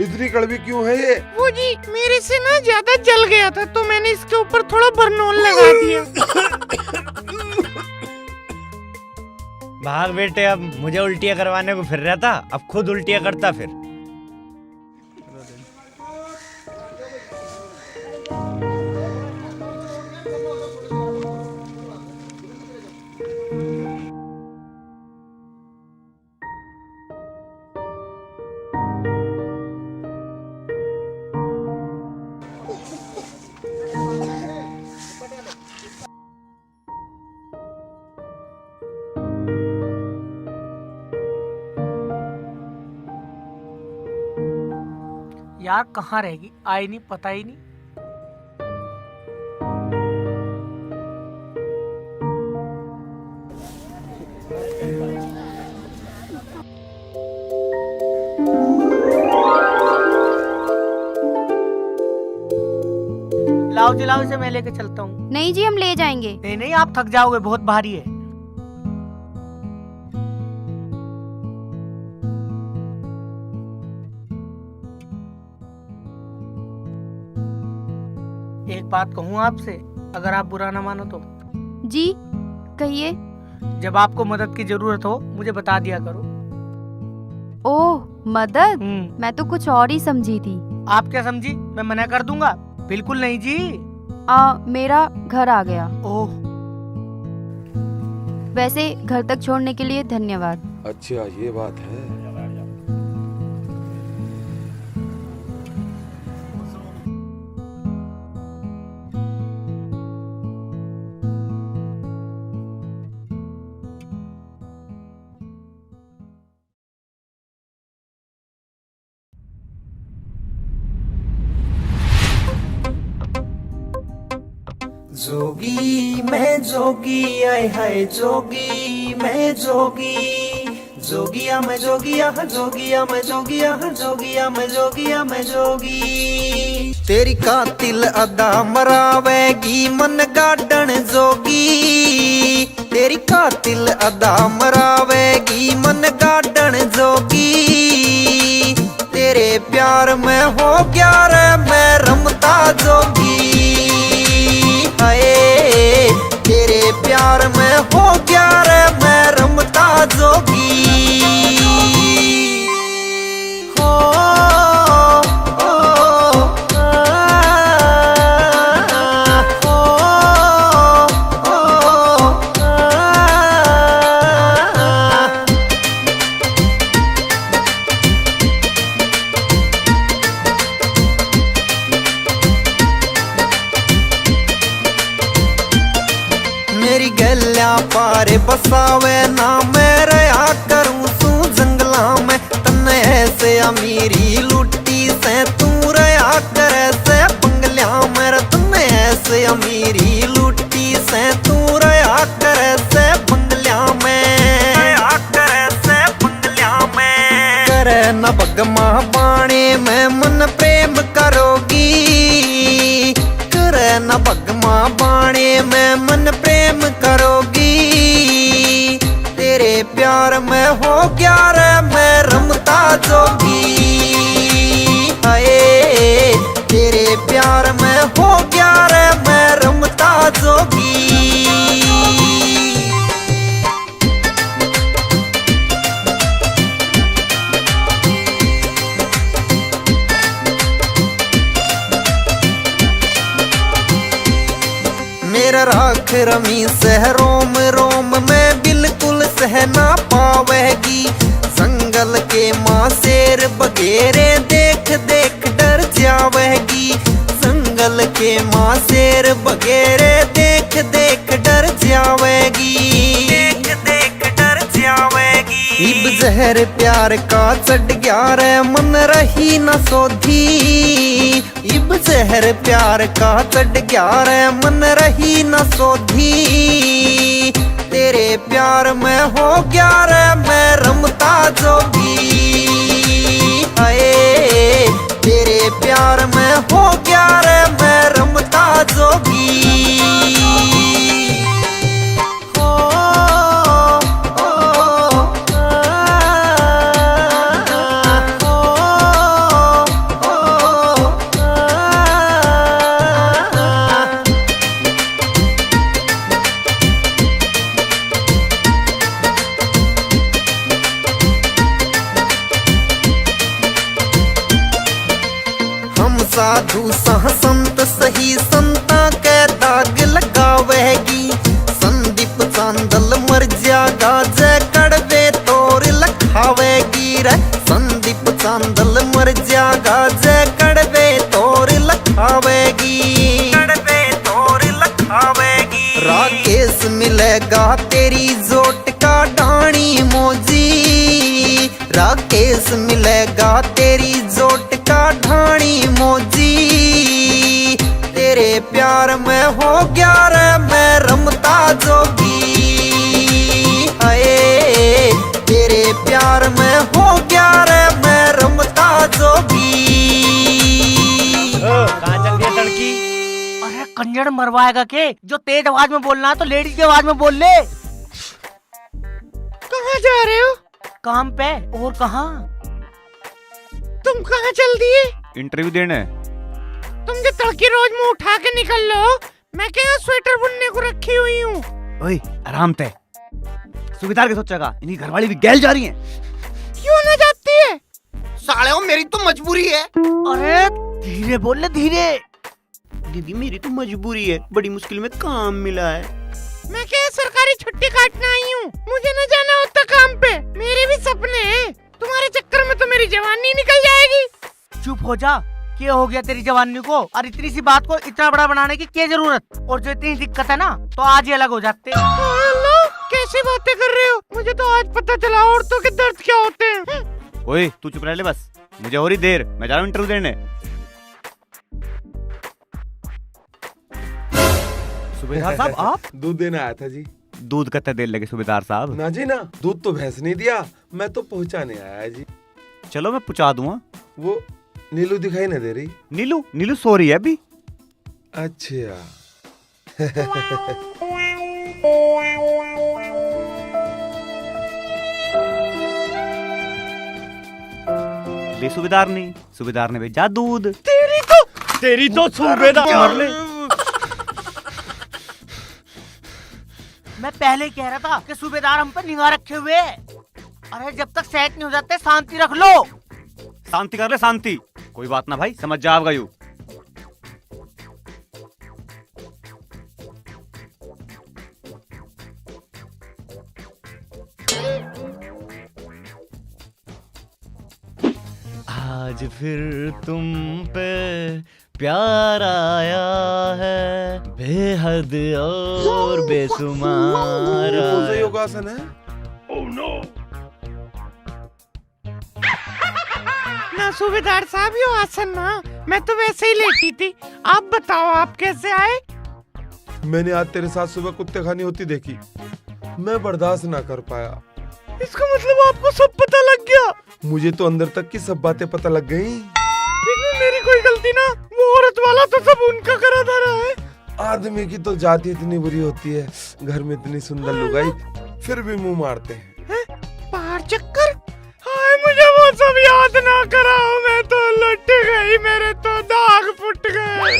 इतनी कड़वी क्यों है ये? वो जी मेरे से ना ज्यादा जल गया था, तो मैंने इसके ऊपर थोड़ा बरनोल लगा दिया। भाग बेटे, अब मुझे उल्टियाँ करवाने को फिर रहा था, अब खुद उल्टियाँ करता फिर। यार कहाँ रहेगी, आई नहीं, पता ही नहीं। लाओ जी लाओ, इसे मैं लेके चलता हूँ। नहीं जी, हम ले जाएंगे। नहीं नहीं, आप थक जाओगे, बहुत भारी है। एक बात कहूँ आपसे, अगर आप बुरा ना मानो तो। जी कहिए। जब आपको मदद की जरूरत हो मुझे बता दिया करो। ओह मदद, मैं तो कुछ और ही समझी थी। आप क्या समझी? मैं मना कर दूंगा? बिल्कुल नहीं जी। मेरा घर आ गया। ओह, वैसे घर तक छोड़ने के लिए धन्यवाद। अच्छा ये बात है। जोगी मैं जोगी, आए हाय जोगी मैं जोगी, जोगिया मैं जोगिया, जोगिया मैं जोगिया, जोगिया मैं जोगिया मैं जोगी। तेरी कातिल अदा मरावेगी मन गार्डन जोगी, तेरी कातिल अदा मरावेगी मन गार्डन जोगी। तेरे प्यार में हो गया रे मैं रमता जोगी, तेरे प्यार में हो गया रे मैं रमता जोगी। हो मेरी गल बल्ला पारे बसावे ना मैं रहा करूं सू जंगला में तन्ने ऐसे अमीरी लुटी से तू रहा करे से बंगल्या में तन्ने ऐसे अमीरी लुटी से तू रहा करे से बंगल्या में करे न बगमा बाणे में मन प्रेम करोगी करे न बगमा बाणे में मन प्रेम करोगी तेरे प्यार में हो गया रे मैं रमता जोगी हाय तेरे प्यार में हो गया रे मैं रमता जोगी मेरा राख रमी सह रोम रोम में बिल्कुल सह ना पावेगी जंगल के माँ शेर बगेरे देख देख डर जावेगी जंगल के माँ शेर बगेरे देख देख डर जावेगी देख देख डर जावेगी इब जहर प्यार का चढ़ गया रे मन रही न सोधी इब जहर प्यार का चढ़ गया रे मन रही न सोधी तेरे प्यार में हो गया रे मैं रमता जोगी हाय तेरे प्यार में हो गया रे मैं रमता जोगी साधु सह संत सही संता के दाग लगावेगी संदीप चांदल मर जागा जय कड़वे तोर लखावेगी रे संदीप चांदल मर जागा जय कड़वे तोर लखावेगी कड़वे तोर लखावेगी राकेश मिलेगा तेरी जोट का डाणी मोजी राकेश मिलेगा तेरी जोट का ढाणी मोजी तेरे प्यार में हो गया रे मैं रमता जोगी हाय तेरे प्यार में हो गया रे मैं रमता जोगी कहाँ चल गई लड़की? अरे कंजर मरवाएगा के जो तेज आवाज में बोलना है तो लेडीज की आवाज में बोल ले। कहाँ जा रहे हो? काम पे। और कहाँ? तुम कहाँ चल दिए? इंटरव्यू देने। तुम जो तड़की रोज मुंह उठा के निकल लो, मैं क्या स्वेटर बुनने को रखी हुई हूँ। ओए आराम ते सुबेदार के सोचेगा इनकी घरवाली भी गैल जा रही है। क्यों ना जाती है? साले हो मेरी तो मजबूरी है। अरे धीरे बोल ले धीरे। दीदी मेरी तो मजबूरी है, बड़ी मुश्किल में काम मिला है। मैं क्या सरकारी छुट्टी काटने आई हूँ, मुझे न जाना होता काम पे। मेरे भी सपने हैं, तुम्हारे चक्कर में तो मेरी जवानी निकल जाएगी। चुप हो जा, क्या हो गया तेरी जवानी को? और इतनी सी बात को इतना बड़ा बनाने की क्या जरूरत? और जो इतनी दिक्कत है ना तो आज ही अलग हो जाते। कैसी बातें कर रहे हो? मुझे तो आज पता चला औरतों के दर्द क्या होते हैं। ओए तू चुप रह ले बस, मुझे हो रही देर, मैं जा रहा हूँ इंटरव्यू देने। सुबेदार साहब आप? दूध देना आया था जी। दूध कितना देर लगे सुबेदार साहब? ना जी ना, दूध तो भैंस नहीं दिया, मैं तो पहुंचाने आया जी। चलो मैं पहुंचा दूंगा। वो नीलू दिखाई ना दे रही। नीलू नीलू सो रही है अभी। अच्छा ले सुबेदार ने भेजा दूध। तेरी तो सुबेदार ने। मैं पहले कह रहा था कि सूबेदार हम पर निगाह रखे हुए। अरे जब तक सेट नहीं हो जाते शांति रख लो। शांति कर ले शांति, कोई बात ना भाई, समझ जाएगा यू। आज फिर तुम पे प्यार आया है बेहद और बेसुमार। कौन सा योगासन है? ना सूबेदार साहब, यो आसन ना, मैं तो वैसे ही लेटी थी। आप बताओ, आप कैसे आए? मैंने आज तेरे साथ सुबह कुत्ते खानी होती देखी, मैं बर्दाश्त ना कर पाया। इसका मतलब आपको सब पता लग गया? मुझे तो अंदर तक की सब बातें पता लग गई। इसमें मेरी कोई गलती ना, वो औरत वाला तो सब उनका करा धरा है। आदमी की तो जाति इतनी बुरी होती है, घर में इतनी सुंदर लुगाई फिर भी मुंह मारते हैं। बाहर चक्कर? हाय, मुझे वो सब याद ना कराओ, मैं तो लुट गई, मेरे तो दाग फुट गए।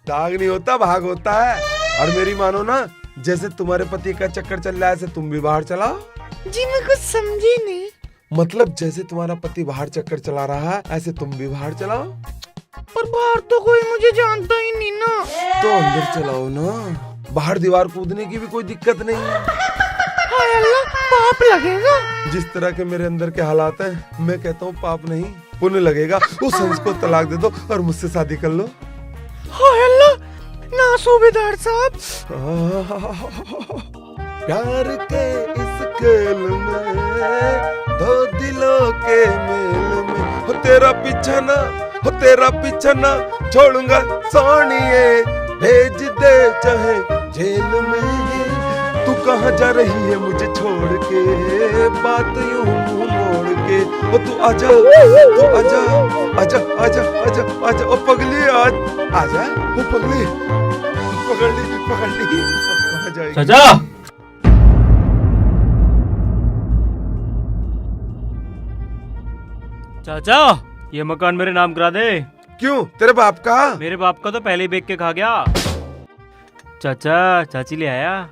दाग नहीं होता, भाग होता है। और मेरी मानो ना, जैसे तुम्हारे पति का चक्कर चल रहा है ऐसे तुम भी बाहर चलाओ। जी मैं कुछ समझी नहीं। मतलब जैसे तुम्हारा पति बाहर चक्कर चला रहा है ऐसे तुम भी बाहर चलाओ। पर बाहर तो कोई मुझे जानता ही नहीं ना। तो अंदर चलाओ ना, बाहर दीवार कूदने की भी कोई दिक्कत नहीं है। हाय अल्लाह, पाप लगेगा। जिस तरह के मेरे अंदर के हालात हैं, मैं कहता हूँ पाप नहीं पुण्य लगेगा। उस हंस को तलाक दे दो और मुझसे शादी कर लो। हाय अल्लाह, ना सूबेदार साहब। प्यार के इस खेल में, दो दिलों के मेल में, हो तेरा पीछा ना, हो तेरा पीछा ना छोड़ूंगा सोनिए, भेज दे चाहे जेल में। तू कहाँ जा रही है मुझे छोड़ के, बात यूं मुंह मोड़ के। ओ तू आजा, तू आजा, आजा आजा आजा आजा, ओ पगली आज आजा, ओ पगली पकड़ ली पकड़ ली। कहाँ जाएगी? चाचा, चाचा, ये मकान मेरे नाम करा दे। क्यों, तेरे बाप का? मेरे बाप का तो पहले ही बेच के खा गया। चाचा, चाची ले आया।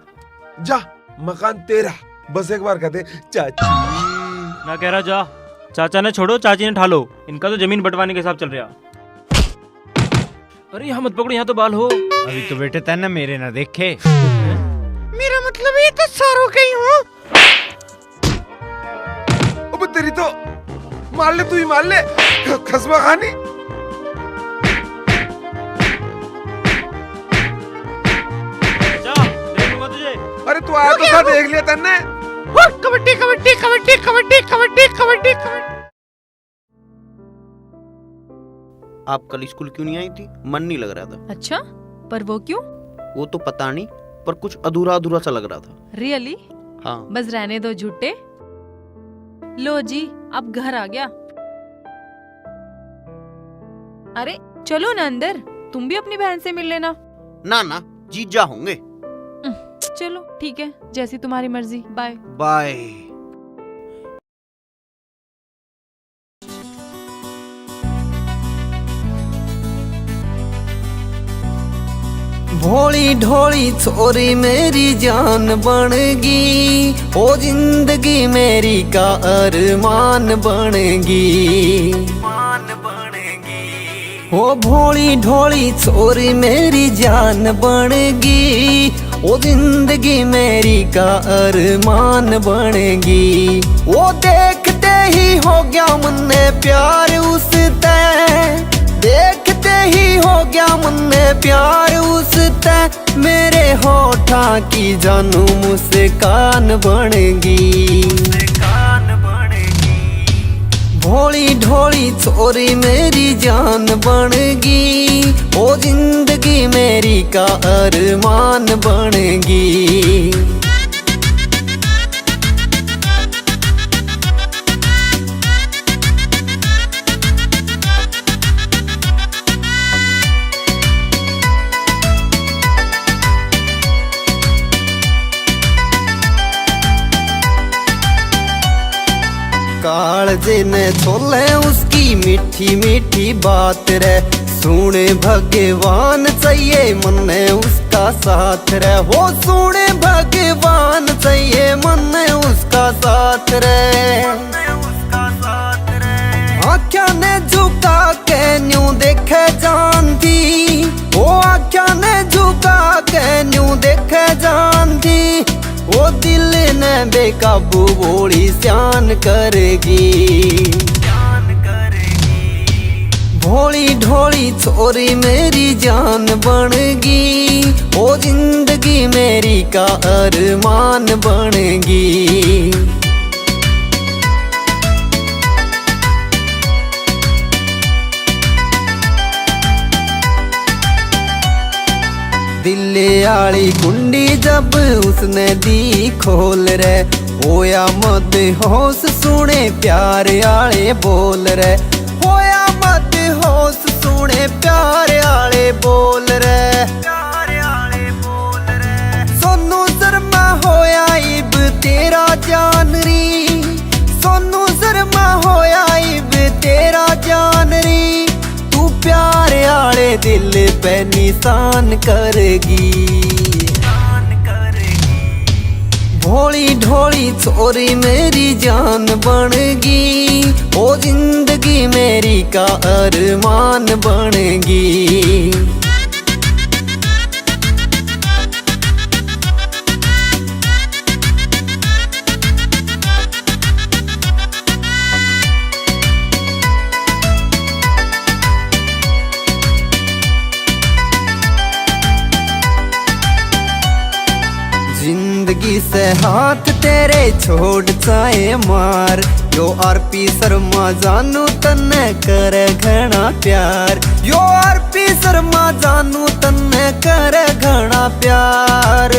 जा, मकान तेरा, बस एक बार कह दे चाची। ना कह रहा जा। चाचा ने छोड़ो, चाची ने ठालो। इनका तो जमीन बंटवाने के हिसाब चल रहा। अरे यहाँ मत पकड़ो, यहाँ तो बाल हो। अभी तो बेटे तैने मेरे ना देखे। मेरा मतलब ये तो सारों के ही हो। अब तेरी तो मार ले, तू ही मार ले, खसमा खानी। अरे तू आया तो था, देख लिया तन्ने। कबड्डी कबड्डी कबड्डी कबड्डी कबड्डी कबड्डी कबड्डी। आप कल स्कूल क्यों नहीं आई थी? मन नहीं लग रहा था। अच्छा, पर वो क्यों? वो तो पता नहीं, पर कुछ अधूरा अधूरा सा लग रहा था। रियली? हाँ। बस रहने दो झूठे। लो जी, अब घर आ गया। अरे चलो ना अंदर, तुम भी अपनी बहन से मिल लेना। ना ना, जीजा होंगे। चलो ठीक है, जैसी तुम्हारी मर्जी। Bye bye. भोली ढोली छोरी मेरी जान बनेगी, ओ जिंदगी मेरी का अरमान बनेगी। ओ भोली ढोली छोरी मेरी जान बनेगी, ओ जिंदगी मेरी का अरमान बनेगी। वो देखते ही हो गया मन में प्यार उससे, देखते ही हो गया मन में प्यार उससे। मेरे होठा की जानू मुस्कान बनेगी। भोली ढोली छोरी मेरी जान बनेगी, ओ जिंदगी मेरी का अरमान बनेगी। कालजे ने छोले उसकी मीठी मीठी बात रे, सुने भगवान चाहिए मन में उसका साथ रे। हो सुने भगवान चाहिए मन में उसका साथ रे। आँखों ने झुका के न्यू देखे जानती, वो आँखों ने झुका के न्यू देखे जानती। वो दिल ने बेकाबू बोली स्यान करेगी। भोली ढोली छोरी मेरी जान बनगी, ओ जिंदगी मेरी का अरमान बनगी। दिल आली कुंडी जब उसने दी खोल रे, होया मत होश सुने प्यार आले बोल रे, होया मत होश सुने प्यार आले बोल रे। सोनू शर्मा होया इब तेरा जान री, सोनू शर्मा होया इब तेरा जान री। तू प्यार आले दिल पे निशान करेगी। भोली ढोली छोरी मेरी जान बनगी, ओ जिंदगी मेरी का अरमान बनगी। जिंदगी से हाथ तेरे छोड़ चाहे मार, यो आरपी शर्मा जानू तन्ने करे घना प्यार, यो आरपी शर्मा जानू तन्ने करे घना प्यार।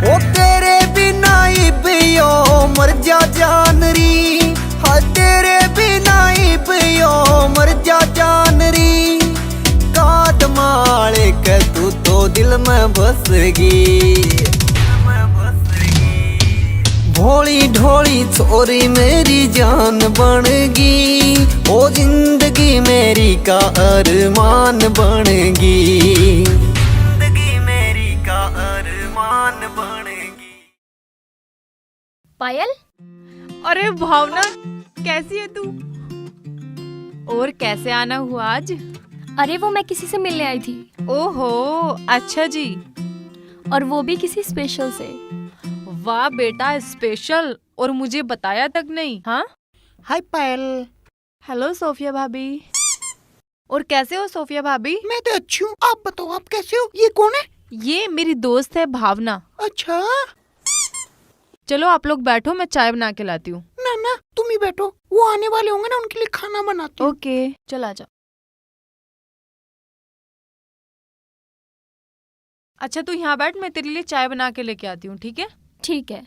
ओ तेरे बिना इब यो मर जा जान री, हाँ तेरे बिना इब यो मर जा जान री। कादमाले के तू तो दिल में बसगी। भोली ढोली छोरी मेरी जान बनगी, ओ जिंदगी मेरी का अरमान बनगी। जिंदगी मेरी का अरमान बनगी। पायल, अरे भावना, कैसी है तू? और कैसे आना हुआ आज? अरे वो मैं किसी से मिलने आई थी। ओहो, अच्छा जी। और वो भी किसी स्पेशल से। वाह बेटा, स्पेशल, और मुझे बताया तक नहीं। हाँ, हाय पायल। हेलो सोफिया भाभी। और कैसे हो सोफिया भाभी? मैं तो अच्छी हूँ, आप बताओ आप कैसे हो? ये कौन है? ये मेरी दोस्त है भावना। अच्छा, चलो आप लोग बैठो, मैं चाय बना के लाती हूँ। ना ना तुम ही बैठो, वो आने वाले होंगे ना, उनके लिए खाना बनाती हूँ। ओके, चल आ जाओ। अच्छा तू यहाँ बैठ, मैं तेरे लिए चाय बना के लेके आती हूँ, ठीक है? ठीक है।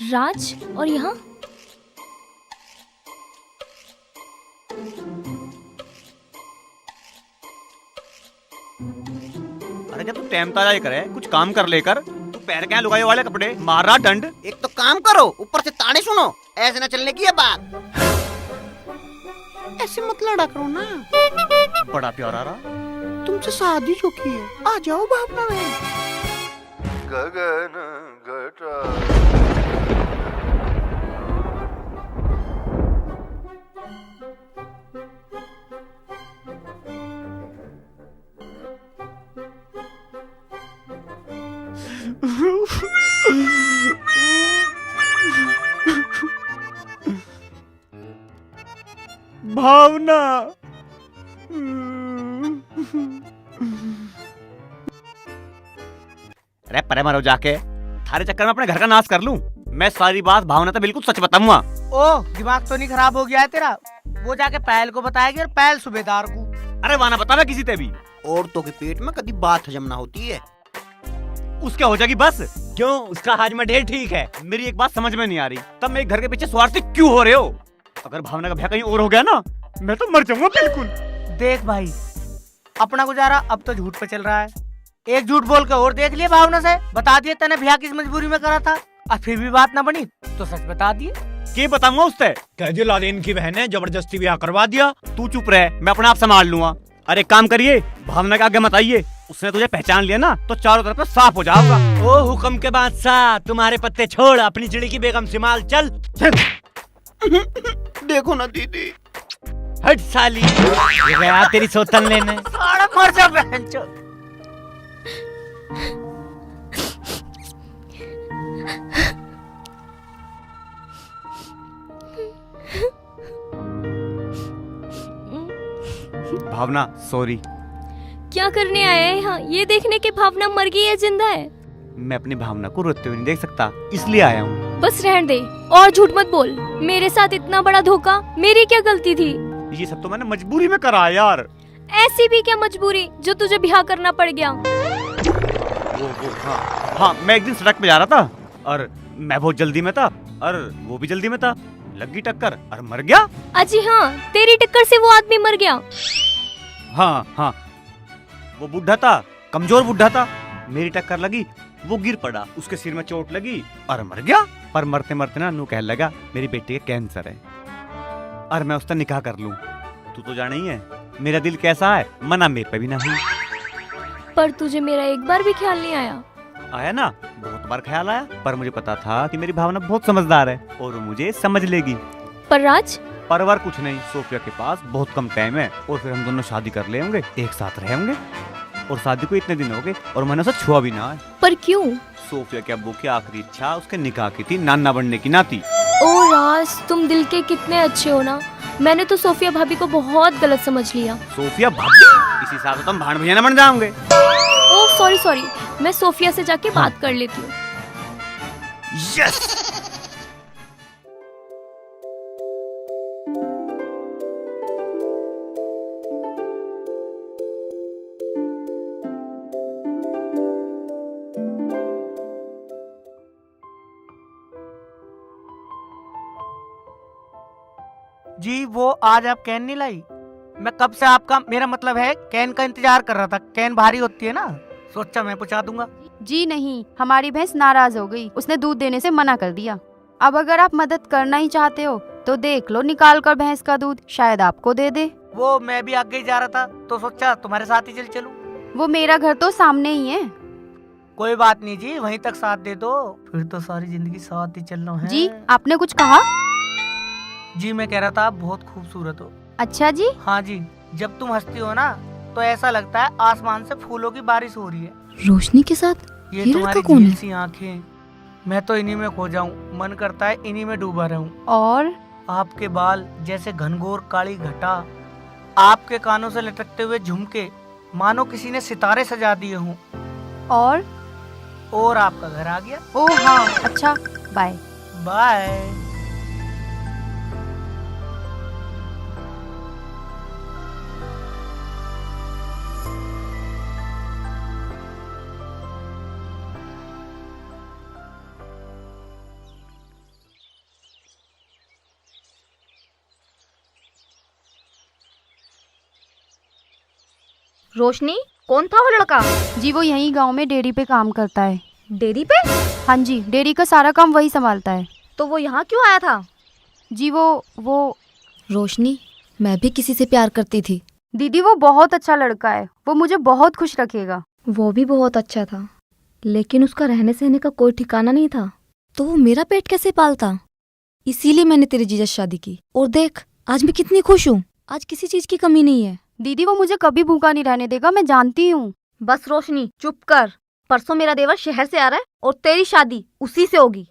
राज, और यहाँ? अरे जब तू टाइम ताजा ही करे, कुछ काम कर लेकर। तू पैर क्या लुगाई वाले कपड़े मार रहा दंड। एक तो काम करो, ऊपर से ताने सुनो, ऐसे ना चलने की है बात। ऐसे मत लड़ा करो ना। बड़ा प्यारा रहा। तुमसे शादी जो की है, आ जाओ भावना में। गगन घटा भावना, अरे परे मरो जाके, थारे चक्कर में अपने घर का नाश कर लूं। मैं सारी बात भावना तो बिल्कुल सच बताऊंगा। ओ, दिमाग तो नहीं खराब हो गया है तेरा? वो जाके पहल को बताएगी और पहल सूबेदार को। अरे वाना बता किसी ते भी। औरतों के पेट में कभी बात हजम ना होती है। उसके हो जाएगी बस। क्यों, उसका हाजमा ढेर ठीक है। मेरी एक बात समझ में नहीं आ रही, तब मेरे घर के पीछे स्वार्थी क्यों हो रहे हो? अगर भावना का ब्याह कहीं और हो गया ना, मैं तो मर जाऊंगा बिल्कुल। देख भाई, अपना गुजारा अब तो झूठ पे चल रहा है। एक झूठ बोल के और देख लिया भावना से, बता दिए तने ब्याह किस मजबूरी में करा था, और फिर भी बात ना बनी तो सच बता दिए। क्या बताऊंगा उससे? कह दिया लादेन की बहन है, जबरदस्ती ब्याह करवा दिया। तू चुप रहे, मैं अपना आप संभाल लूंगा। अरे काम करिए, भावना के आगे मत आइए। उसने तुझे पहचान लिया ना तो चारों तरफ साफ हो जाएगा। ओ हुक्म के बादशाह, तुम्हारे पत्ते छोड़, अपनी चिड़ी की बेगम से माल चल। देखो ना दीदी, हट साली, ये गया तेरी सोतन लेने। सारा मर जा बहनचोद। भावना सॉरी। क्या करने आया है यहाँ? ये देखने की भावना मर गई है जिंदा है? मैं अपनी भावना को रोते हुए नहीं देख सकता, इसलिए आया हूँ। बस रहने दे और झूठ मत बोल। मेरे साथ इतना बड़ा धोखा, मेरी क्या गलती थी? ये सब तो मैंने मजबूरी में करा यार। ऐसी भी क्या मजबूरी जो तुझे ब्याह करना पड़ गया? हाँ, मैं एक दिन सड़क पे जा रहा था और मैं बहुत जल्दी में था और वो भी जल्दी में था, लगी टक्कर और मर गया। अजी हाँ, तेरी टक्कर से वो आदमी मर गया। हाँ, वो बुढ़ा था, कमजोर बुढ़ा था, मेरी टक्कर लगी, वो गिर पड़ा, उसके सिर में चोट लगी और मर गया। पर मरते मरते ना नू कहने लगा मेरी बेटी का कैंसर है और मैं उसका निकाह कर लूं। तू तो जाना ही है मेरा दिल कैसा है, मना मेरे पे भी ना हुई। पर तुझे मेरा एक बार भी ख्याल नहीं आया? आया ना, बहुत बार ख्याल आया, पर मुझे पता था कि मेरी भावना बहुत समझदार है और वो मुझे समझ लेगी। पर राज? परवार कुछ नहीं, सोफिया के पास बहुत कम टाइम है और फिर हम दोनों शादी कर लेंगे, एक साथ रहेंगे। और शादी को इतने दिन हो गए और मैंने उसे छुआ भी ना है। पर क्यों? सोफिया के अब्बू की आखिरी इच्छा उसके निकाह की थी, नाना बनने की नाती। ओ राज, तुम दिल के कितने अच्छे हो ना। मैंने तो सोफिया भाभी को बहुत गलत समझ लिया। सोफिया भाभी? इसी साल तो हम भाण भैया बन जाओगे। ओह सॉरी, मैं सोफिया से जाके बात कर लेती हूँ। यस। जी वो आज आप कैन नहीं लाई? मैं कब से आपका, मेरा मतलब है कैन का इंतजार कर रहा था। कैन भारी होती है ना, सोचा मैं पहुंचा दूंगा। जी नहीं, हमारी भैंस नाराज हो गई, उसने दूध देने से मना कर दिया। अब अगर आप मदद करना ही चाहते हो तो देख लो निकाल कर भैंस का दूध, शायद आपको दे दे। वो मैं भी आगे ही जा रहा था तो सोचा तुम्हारे साथ ही चलूं। वो मेरा घर तो सामने ही है। कोई बात नहीं जी, वहीं तक साथ दे दो, फिर तो सारी जिंदगी साथ ही चलना है। जी आपने कुछ कहा? जी मैं कह रहा था आप बहुत खूबसूरत हो। अच्छा जी? हाँ जी, जब तुम हंसती हो ना तो ऐसा लगता है आसमान से फूलों की बारिश हो रही है। रोशनी के साथ? ये तुम्हारी झील सी आंखें, मैं तो इन्हीं में खो जाऊं, मन करता है इन्हीं में डूबा रहूं। और आपके बाल जैसे घनघोर काली घटा, आपके कानों से लटकते हुए झुमके मानो किसी ने सितारे सजा दिए हों। और आपका घर आ गया। ओह हाँ, अच्छा बाय बाय। रोशनी, कौन था वो लड़का? जी वो यहीं गांव में डेयरी पे काम करता है। डेयरी पे? हाँ जी, डेयरी का सारा काम वही संभालता है। तो वो यहाँ क्यों आया था? जी वो रोशनी, मैं भी किसी से प्यार करती थी। दीदी वो बहुत अच्छा लड़का है, वो मुझे बहुत खुश रखेगा। वो भी बहुत अच्छा था, लेकिन उसका रहने सहने का कोई ठिकाना नहीं था। तो वो मेरा पेट कैसे पालता? इसीलिए मैंने तेरी जीजा से शादी की। और देख आज मैं कितनी खुश हूँ, आज किसी चीज की कमी नहीं है। दीदी वो मुझे कभी भूखा नहीं रहने देगा, मैं जानती हूँ। बस रोशनी चुप कर, परसों मेरा देवर शहर से आ रहा है और तेरी शादी उसी से होगी।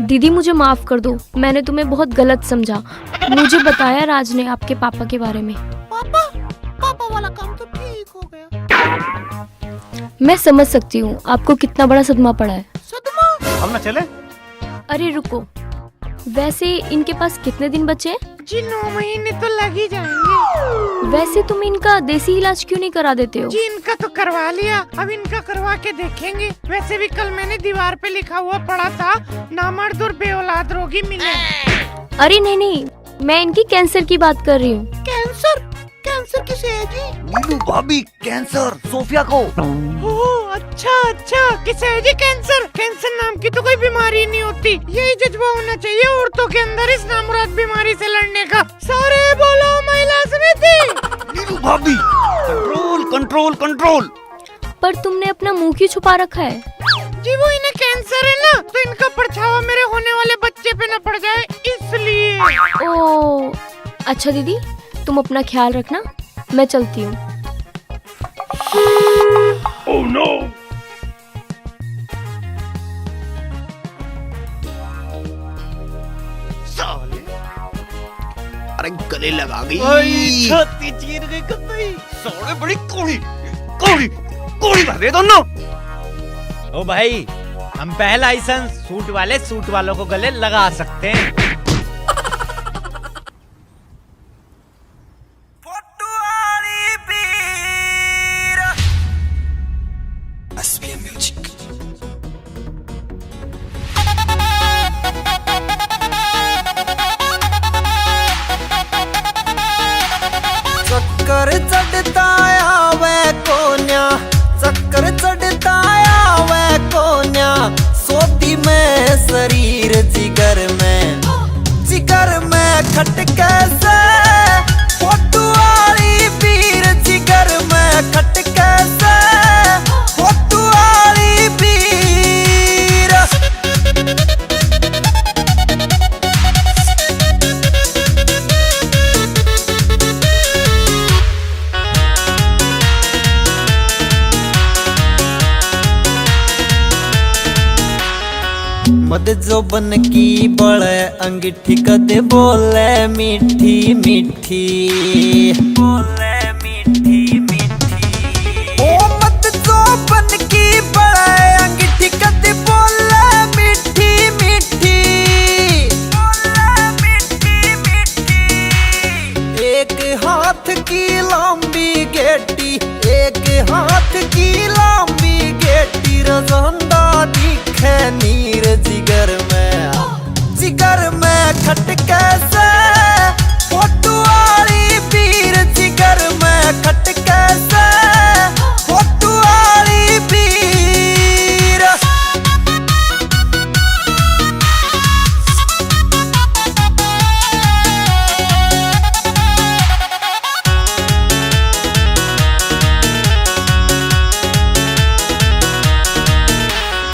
दीदी मुझे माफ कर दो, मैंने तुम्हें बहुत गलत समझा। मुझे बताया राज ने आपके पापा के बारे में। पापा वाला काम तो ठीक हो गया। मैं समझ सकती हूँ आपको कितना बड़ा सदमा पड़ा है। सदमा? हम ना चले? अरे रुको, वैसे इनके पास कितने दिन बचे? जी 9 महीने तो लग ही जाएंगे। वैसे तुम इनका देसी इलाज क्यों नहीं करा देते हो? जी इनका तो करवा लिया, अब इनका करवा के देखेंगे। वैसे भी कल मैंने दीवार पे लिखा हुआ पढ़ा था, नामर्द और बेऔलाद रोगी मिले। अरे नहीं, मैं इनकी कैंसर की बात कर रही हूँ। कैंसर? कैंसर किसे है जी? नीलू भाभी, कैंसर सोफिया को। ओह अच्छा, किसे है जी कैंसर? कैंसर नाम की तो कोई बीमारी नहीं होती, यही जज्बा होना चाहिए औरतों के अंदर इस नामुराद बीमारी से लड़ने का। सारे बोलो महिला समिति। नीलू भाभी, कंट्रोल। पर तुमने अपना मुंह क्यों छुपा रखा है? जी वो इन्हें कैंसर है ना, तो इनका परछावा मेरे होने वाले बच्चे पे न पड़ जाए इसलिए। ओह अच्छा दीदी, तुम अपना ख्याल रखना, मैं चलती हूँ। Oh no! साले, अरे गले लगा गई। छाती चीर गई कतई। साले बड़ी कोड़ी कोड़ी कोड़ी भर दे दोनों। ओ भाई, हम पहला लाइसेंस सूट वाले सूट वालों को गले लगा सकते हैं। चक्कर चढ़ता आवे कोन्या, चक्कर चढ़ता आवे कोन्या, सोती में शरीर जिगर में खटके से, फोटू वाली पीर जिगर में खटके से, फोटू वाली पीर। मद जो बन की बड़े अंगीठी कदे बोले मीठी मीठी, बोले मीठी मीठी। ओ मद जो बन की बड़े अंगीठी कदे बोले मीठी मीठी, बोले मीठी मीठी। एक हाथ की लंबी गेटी, एक हाथ की लंबी गेटी, रजंदा दिखे नीर जिगर में खटके से, फोटू वाली पीर जिगर में खटके से, फोटू वाली पीर।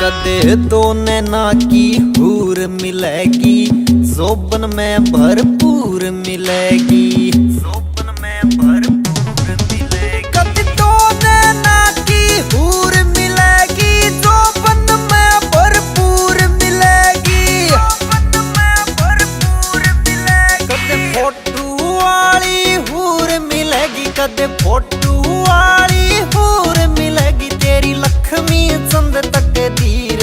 कदे तो नैना की हूर मिलेगी, जोबन में भरपूर मिलेगी, जोबन में भरपूर मिलेगी। कदे तो नैना की हूर मिलेगी, जोबन में भरपूर मिलेगी, जोबन में भरपूर मिलेगी। कदे फोटू वाली हूर मिलेगी, कदे फोटू वाली हूर मिलेगी, तेरी लक्ष्मी चंद तक धीर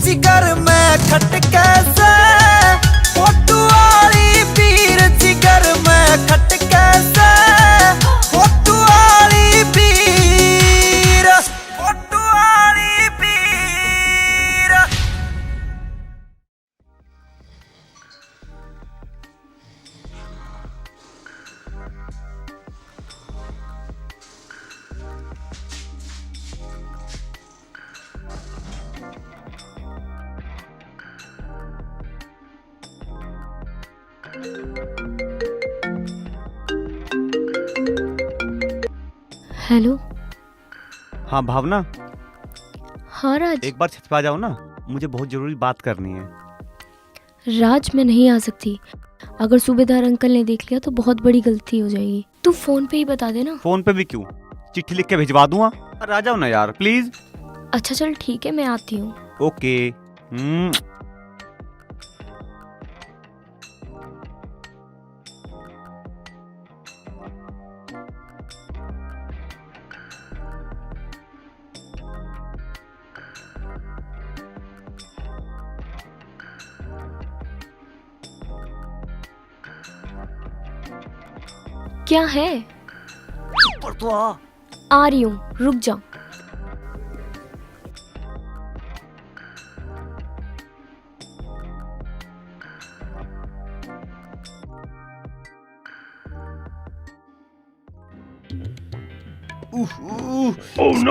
जिगर में खटके से, फोटू वाली पीर जिगर में खटके से, फोटू वाली पीर, फोटू वाली पीर। हेलो। हाँ भावना, हाँ राज। एक बार छत पे आ जाओ ना, मुझे बहुत जरूरी बात करनी है। राज मैं नहीं आ सकती, अगर सूबेदार अंकल ने देख लिया तो बहुत बड़ी गलती हो जाएगी। तू फोन पे ही बता देना। फोन पे भी क्यों, चिट्ठी लिख के भिजवा दूंगा। आ जाओ ना यार प्लीज। अच्छा चल ठीक है, मैं आती हूँ। ओके। क्या है? ऊपर तो आ रही हूँ, रुक जा।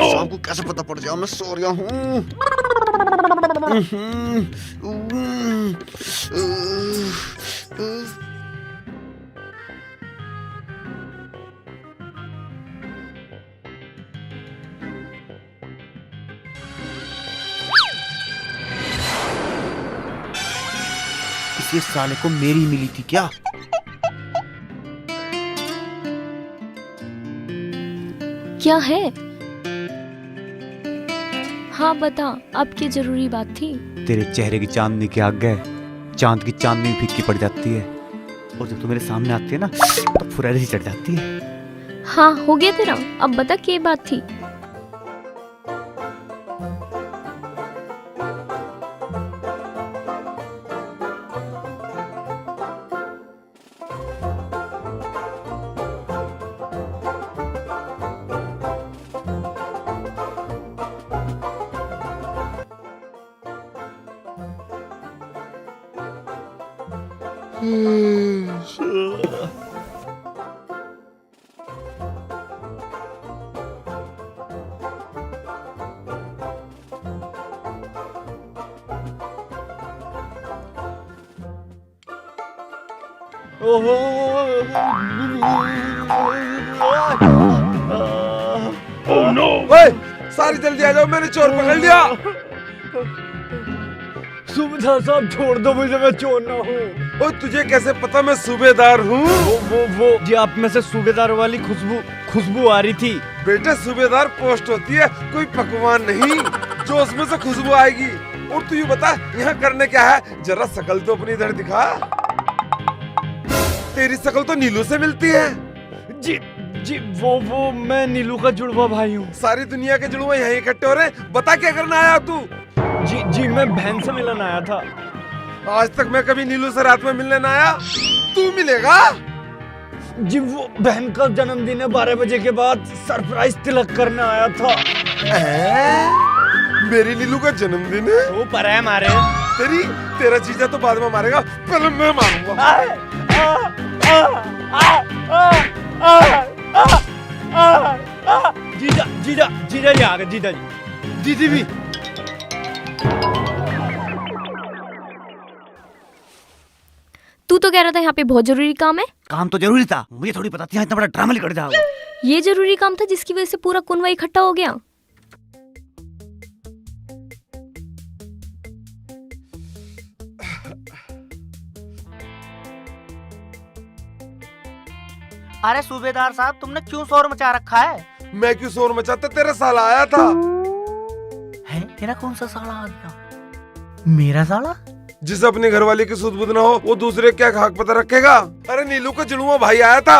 शाम को कैसे पता पड़ जाए मैं सो रहा हूँ। इस साले को मेरी मिली थी क्या? क्या है? हाँ बता, अब क्या जरूरी बात थी? तेरे चेहरे की चांदनी के आगे चांद की चांदनी भी फीकी पड़ जाती है, और जब तू मेरे सामने आती है ना तो फुरारी सी चढ़ जाती है। हाँ हो गया तेरा, अब बता क्या बात थी? ओए, सारी जल्दी आ जाओ, मैंने चोर पकड़ लिया। सूबेदार साहब छोड़ दो मुझे, मैं चोर ना हूँ। ओ तुझे कैसे पता मैं सूबेदार हूँ? वो जी आप में से सूबेदार वाली खुशबू आ रही थी। बेटे सूबेदार पोस्ट होती है, कोई पकवान नहीं जो उसमें से खुशबू आएगी। और तू ये बता यहाँ करने क्या है? जरा शकल तो अपनी इधर दिखा। तेरी शकल तो नीलू से मिलती है। जी वो मैं नीलू का जुड़वा भाई हूँ। सारी दुनिया के जुड़वा यहीं इकट्ठे हो रहे, बता क्या करना आया तू? जी मैं बहन से मिलने आया था। आज तक मैं कभी नीलू से रात में मिलने ना आया, तू मिलेगा? जी वो बहन का जन्मदिन है, 12 बजे के बाद सरप्राइज तिलक करने आया था। मेरी नीलू का जन्मदिन है? वो पर है मारे। तेरा जीजा तो बाद में मारेगा, पहले मैं मारूंगा। जीजा जी आ गए। जीजा जी, दीदी भी। तू तो कह रहा था यहाँ पे बहुत जरूरी काम है। काम तो जरूरी था, मुझे थोड़ी पता थी यहाँ इतना बड़ा ड्रामा निकल जाएगा। ये जरूरी काम था जिसकी वजह से पूरा कुनवा इकट्ठा हो गया। अरे सूबेदार साहब, तुमने क्यों शोर मचा रखा है? मैं क्यों शोर मचाता? तेरा साला आया था। है? तेरा कौन सा साला आ गया? मेरा साला? जिसे अपनी घरवाली की सुध बुध ना हो, वो दूसरे क्या खाक पता रखेगा? अरे नीलू का जुड़वा भाई आया था।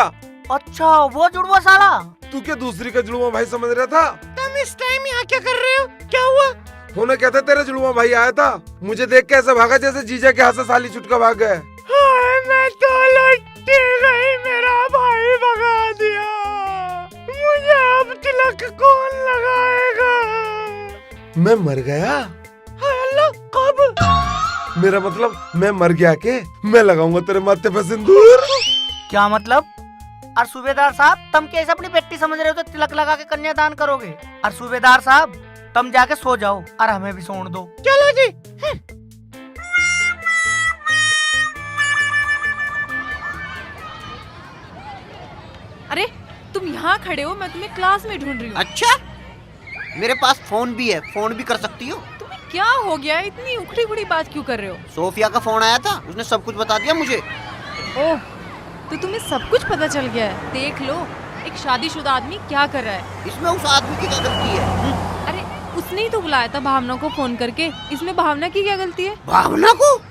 अच्छा, वो जुड़वा साला? तू क्या दूसरी का जुड़वा भाई समझ रहा था? तुम इस टाइम यहाँ क्या कर रहे हो? क्या हुआ? होने क्या था, तेरा जुड़वा भाई आया था। मुझे देख के ऐसा भागा जैसे जीजा के हाथ से साली छुटका भाग गए। मैं तो लट्टी गई, मेरा भाई भगा दिया। मुझे अब तिलक कौन लगाएगा? मैं मर गया? अल्लाह, कब? मेरा मतलब मैं मर गया के मैं लगाऊंगा तेरे माथे पे सिंदूर। क्या मतलब? और सूबेदार साहब, तुम कैसे अपनी बेटी समझ रहे हो तो तिलक लगा के कन्यादान करोगे? और सूबेदार साहब, तुम जाके सो जाओ और हमें भी सोने दो। चलो जी। अरे तुम यहाँ खड़े हो, मैं तुम्हें क्लास में ढूंढ रही हूँ। अच्छा, मेरे पास फोन भी है, फोन भी कर सकती हो। तुम्हें क्या हो गया? इतनी उखड़ी उखड़ी बात क्यों कर रहे हो? सोफिया का फोन आया था, उसने सब कुछ बता दिया मुझे। ओह, तो तुम्हें सब कुछ पता चल गया है। देख लो, एक शादीशुदा आदमी क्या कर रहा है। इसमें उस आदमी की क्या गलती है? अरे उसने ही तो बुलाया था भावना को फोन करके, इसमें भावना की क्या गलती है? भावना को?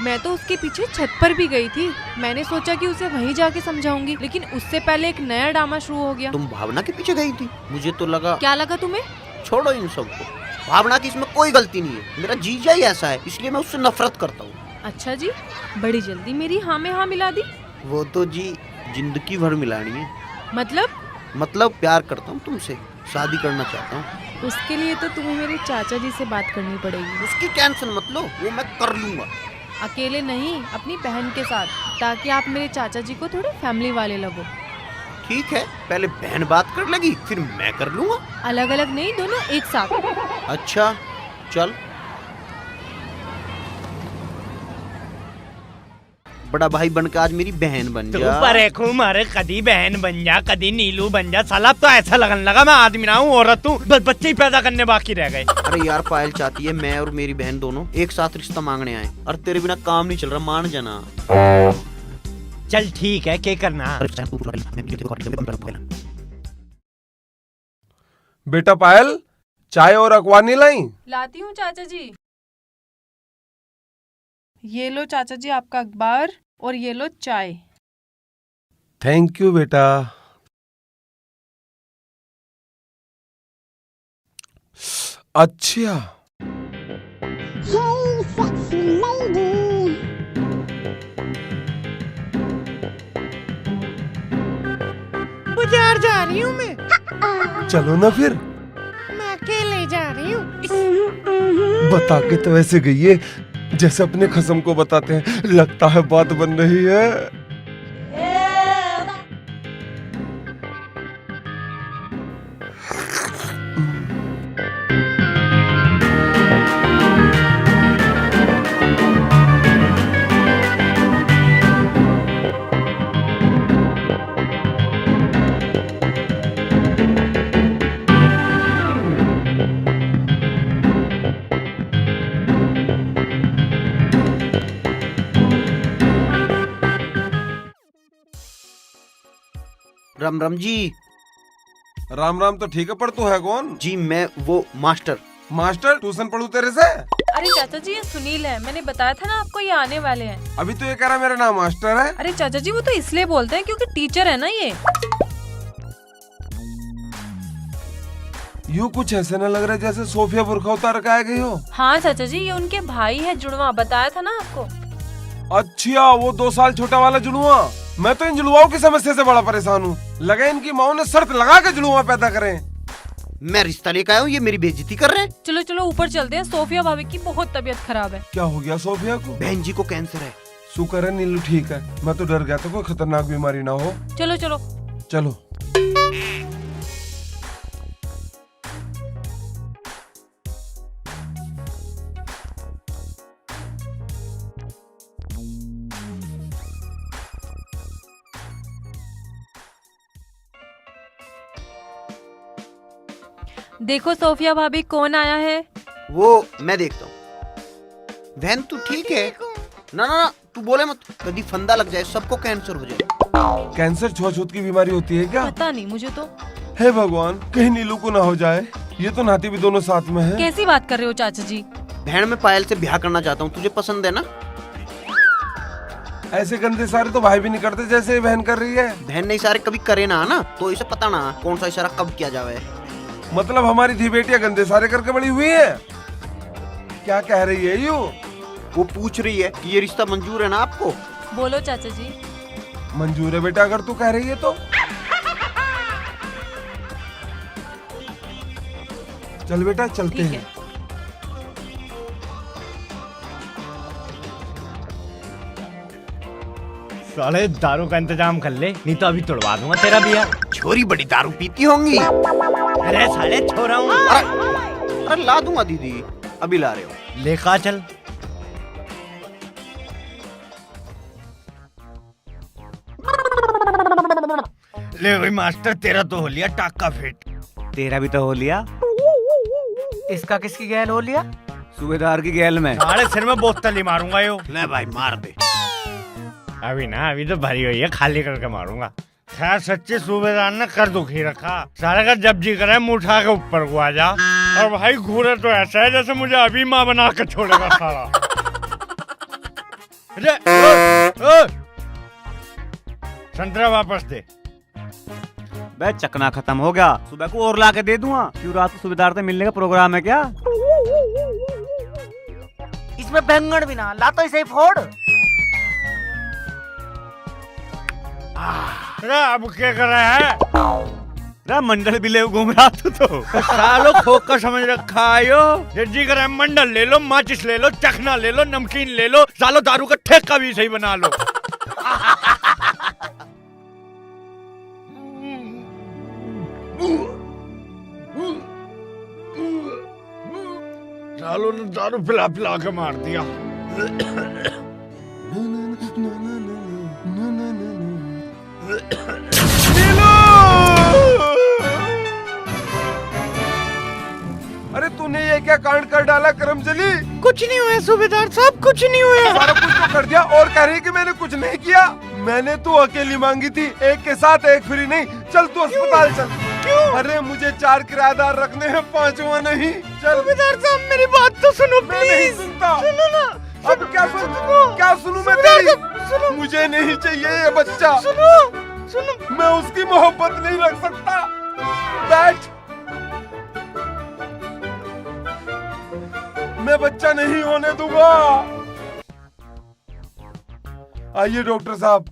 मैं तो उसके पीछे छत पर भी गई थी। मैंने सोचा कि उसे वहीं जाके समझाऊंगी, लेकिन उससे पहले एक नया ड्रामा शुरू हो गया। तुम भावना के पीछे गई थी? मुझे तो लगा। क्या लगा तुम्हें? छोड़ो इन सबको, भावना की इसमें कोई गलती नहीं है। मेरा जीजा ही ऐसा है, इसलिए मैं उससे नफरत करता हूँ। अच्छा जी, बड़ी जल्दी मेरी हाँ में हाँ मिला दी। वो तो जी जिंदगी भर मिलानी है। मतलब प्यार करता हूँ तुमसे, शादी करना चाहता हूँ। उसके लिए तो तुम्हें मेरे चाचा जी से बात करनी पड़ेगी। उसकी टेंशन मत लो, वो मैं कर लूंगा। अकेले नहीं, अपनी बहन के साथ, ताकि आप मेरे चाचा जी को थोड़े फैमिली वाले लगो। ठीक है, पहले बहन बात कर लेगी, फिर मैं कर लूंगा। अलग अलग नहीं, दोनों एक साथ। अच्छा चल। बड़ा भाई बनकर आज मेरी बहन बन जा। तू मारे कदी बहन बन जा, कदी नीलू बन जा। साला तो ऐसा लगन लगा मैं आदमी ना हूँ, औरत हूँ। बस बच्चे ही पैदा करने बाकी रह गए। अरे यार, पायल चाहती है मैं और मेरी बहन दोनों एक साथ रिश्ता मांगने आए, और तेरे बिना काम नहीं चल रहा, मान जाना। चल ठीक है, क्या करना। बेटा पायल, चाय और अखबार नहीं लाई? लाती हूँ चाचा जी। ये लो चाचा जी आपका अखबार और ये लो चाय। थैंक यू बेटा। अच्छा, बाजार जा रही हूँ मैं। चलो ना फिर। मैं अकेले जा रही हूँ। बता के तो ऐसे गई है जैसे अपने खसम को बताते हैं। लगता है बात बन रही है। राम राम जी। राम राम तो ठीक है, पर तू है कौन? जी मैं वो मास्टर। मास्टर? ट्यूशन पढ़ू तेरे से? अरे चाचा जी ये सुनील है, मैंने बताया था ना आपको ये आने वाले हैं। अभी तो ये कह रहा मेरा नाम मास्टर है। अरे चाचा जी वो तो इसलिए बोलते हैं क्योंकि टीचर है ना ये। यूँ कुछ ऐसे न लग रहा है जैसे सोफिया बुर्खा उतार के आ गई हो। हाँ चाचा जी ये उनके भाई है जुड़वा, बताया था ना आपको। अच्छा, वो 2 साल छोटा वाला जुड़वा। मैं तो इन जुड़वाओं की समस्या से बड़ा परेशान हूँ। लगा इनकी माँ ने शर्त लगा के जुड़वा पैदा करें। मैं रिश्ता लेकर आया हूँ, ये मेरी बेइज्जती कर रहे हैं। चलो चलो ऊपर चलते हैं, सोफिया भाभी की बहुत तबीयत खराब है। क्या हो गया सोफिया को? बहन जी को कैंसर है। शुक्र है नीलू ठीक है, मैं तो डर गया था कोई खतरनाक बीमारी ना हो। चलो चलो चलो। देखो सोफिया भाभी कौन आया है। वो मैं देखता हूँ। बहन तू ठीक है? ना ना ना तू बोले मत, कभी फंदा लग जाए सबको कैंसर हो जाए। कैंसर छुआछूत की बीमारी होती है क्या? पता नहीं मुझे तो। हे भगवान, कहीं नीलू को ना हो जाए। ये तो नाती भी दोनों साथ में है। कैसी बात कर रहे हो चाचा जी? बहन मैं पायल से ब्याह करना चाहता हूँ, तुझे पसंद है ना? ऐसे गंदे सारे तो भाई भी नहीं करते जैसे ये बहन कर रही है। बहन ने इशारे कभी करे ना ना, तो इसे पता ना कौन सा इशारा कब किया जावे। मतलब हमारी धी बेटियां गंदे सारे करके बड़ी हुई है? क्या कह रही है यू? वो पूछ रही है कि ये रिश्ता मंजूर है ना आपको? बोलो चाचा जी। मंजूर है बेटा, अगर तू कह रही है तो। चल बेटा चलते हैं। साले दारू का इंतजाम कर ले, नहीं तो अभी तोड़वा दूंगा तेरा भी यार। छोरी बड़ी दारू पीती होंगी। अरे साले छोरा हूँ। अरे ला दूंगा दीदी, अभी ला रहे हो। लेका चल। ले भाई मास्टर, तेरा तो हो लिया टाका फिट। तेरा भी तो हो लिया। इसका किसकी गैल हो लिया? सूबेदार की गैल में। साले सिर में बोतल ही मारूंगा यो। ले भाई मार दे। अभी तो भरी हुई है, खाली करके मारूंगा। खैर सच्चे सूबेदार ने कर दुखी रखा। सारे का जब जी करे मुँह उठा के ऊपर को आ जा। और भाई घूरे तो ऐसा है जैसे मुझे अभी माँ बना के छोड़ेगा सारा। संतरा वापस दे। बे चकना खत्म हो गया, सुबह को और ला के दे दूंगा। क्यों रात को सूबेदार से मिलने का प्रोग्राम है क्या? इसमें बैंगन भी ना ला तो इसे फोड़। अब क्या कर रहा है? मंडल भी ले घूम रहा तू तो। सालों खोखा समझ रखा आयो। जी करे मंडल ले लो, माचिस ले लो, चखना ले लो, नमकीन ले लो, सालों दारू का ठेका भी सही बना लो। सालों ने दारू पिला पिला के मार दिया। अरे तूने ये क्या कांड कर डाला करमजली? कुछ नहीं हुआ सूबेदार साहब, कुछ नहीं हुआ। सारा कुछ तो कर दिया और कह रही कि मैंने कुछ नहीं किया। मैंने तो अकेली मांगी थी, एक के साथ एक फ्री नहीं। चल तू अस्पताल चल। क्यों? अरे मुझे 4 किराएदार रखने हैं, 5वां नहीं। चल सूबेदार साहब मेरी बात तो सुनो मैं नहीं प्लीज। सुनता। सुनो ना। अब क्या सुनूं मैं तेरी? सुनो। मुझे नहीं चाहिए ये बच्चा। सुनो सुनो। मैं उसकी मोहब्बत नहीं रख सकता। बैठ। मैं बच्चा नहीं होने दूंगा। आइए डॉक्टर साहब।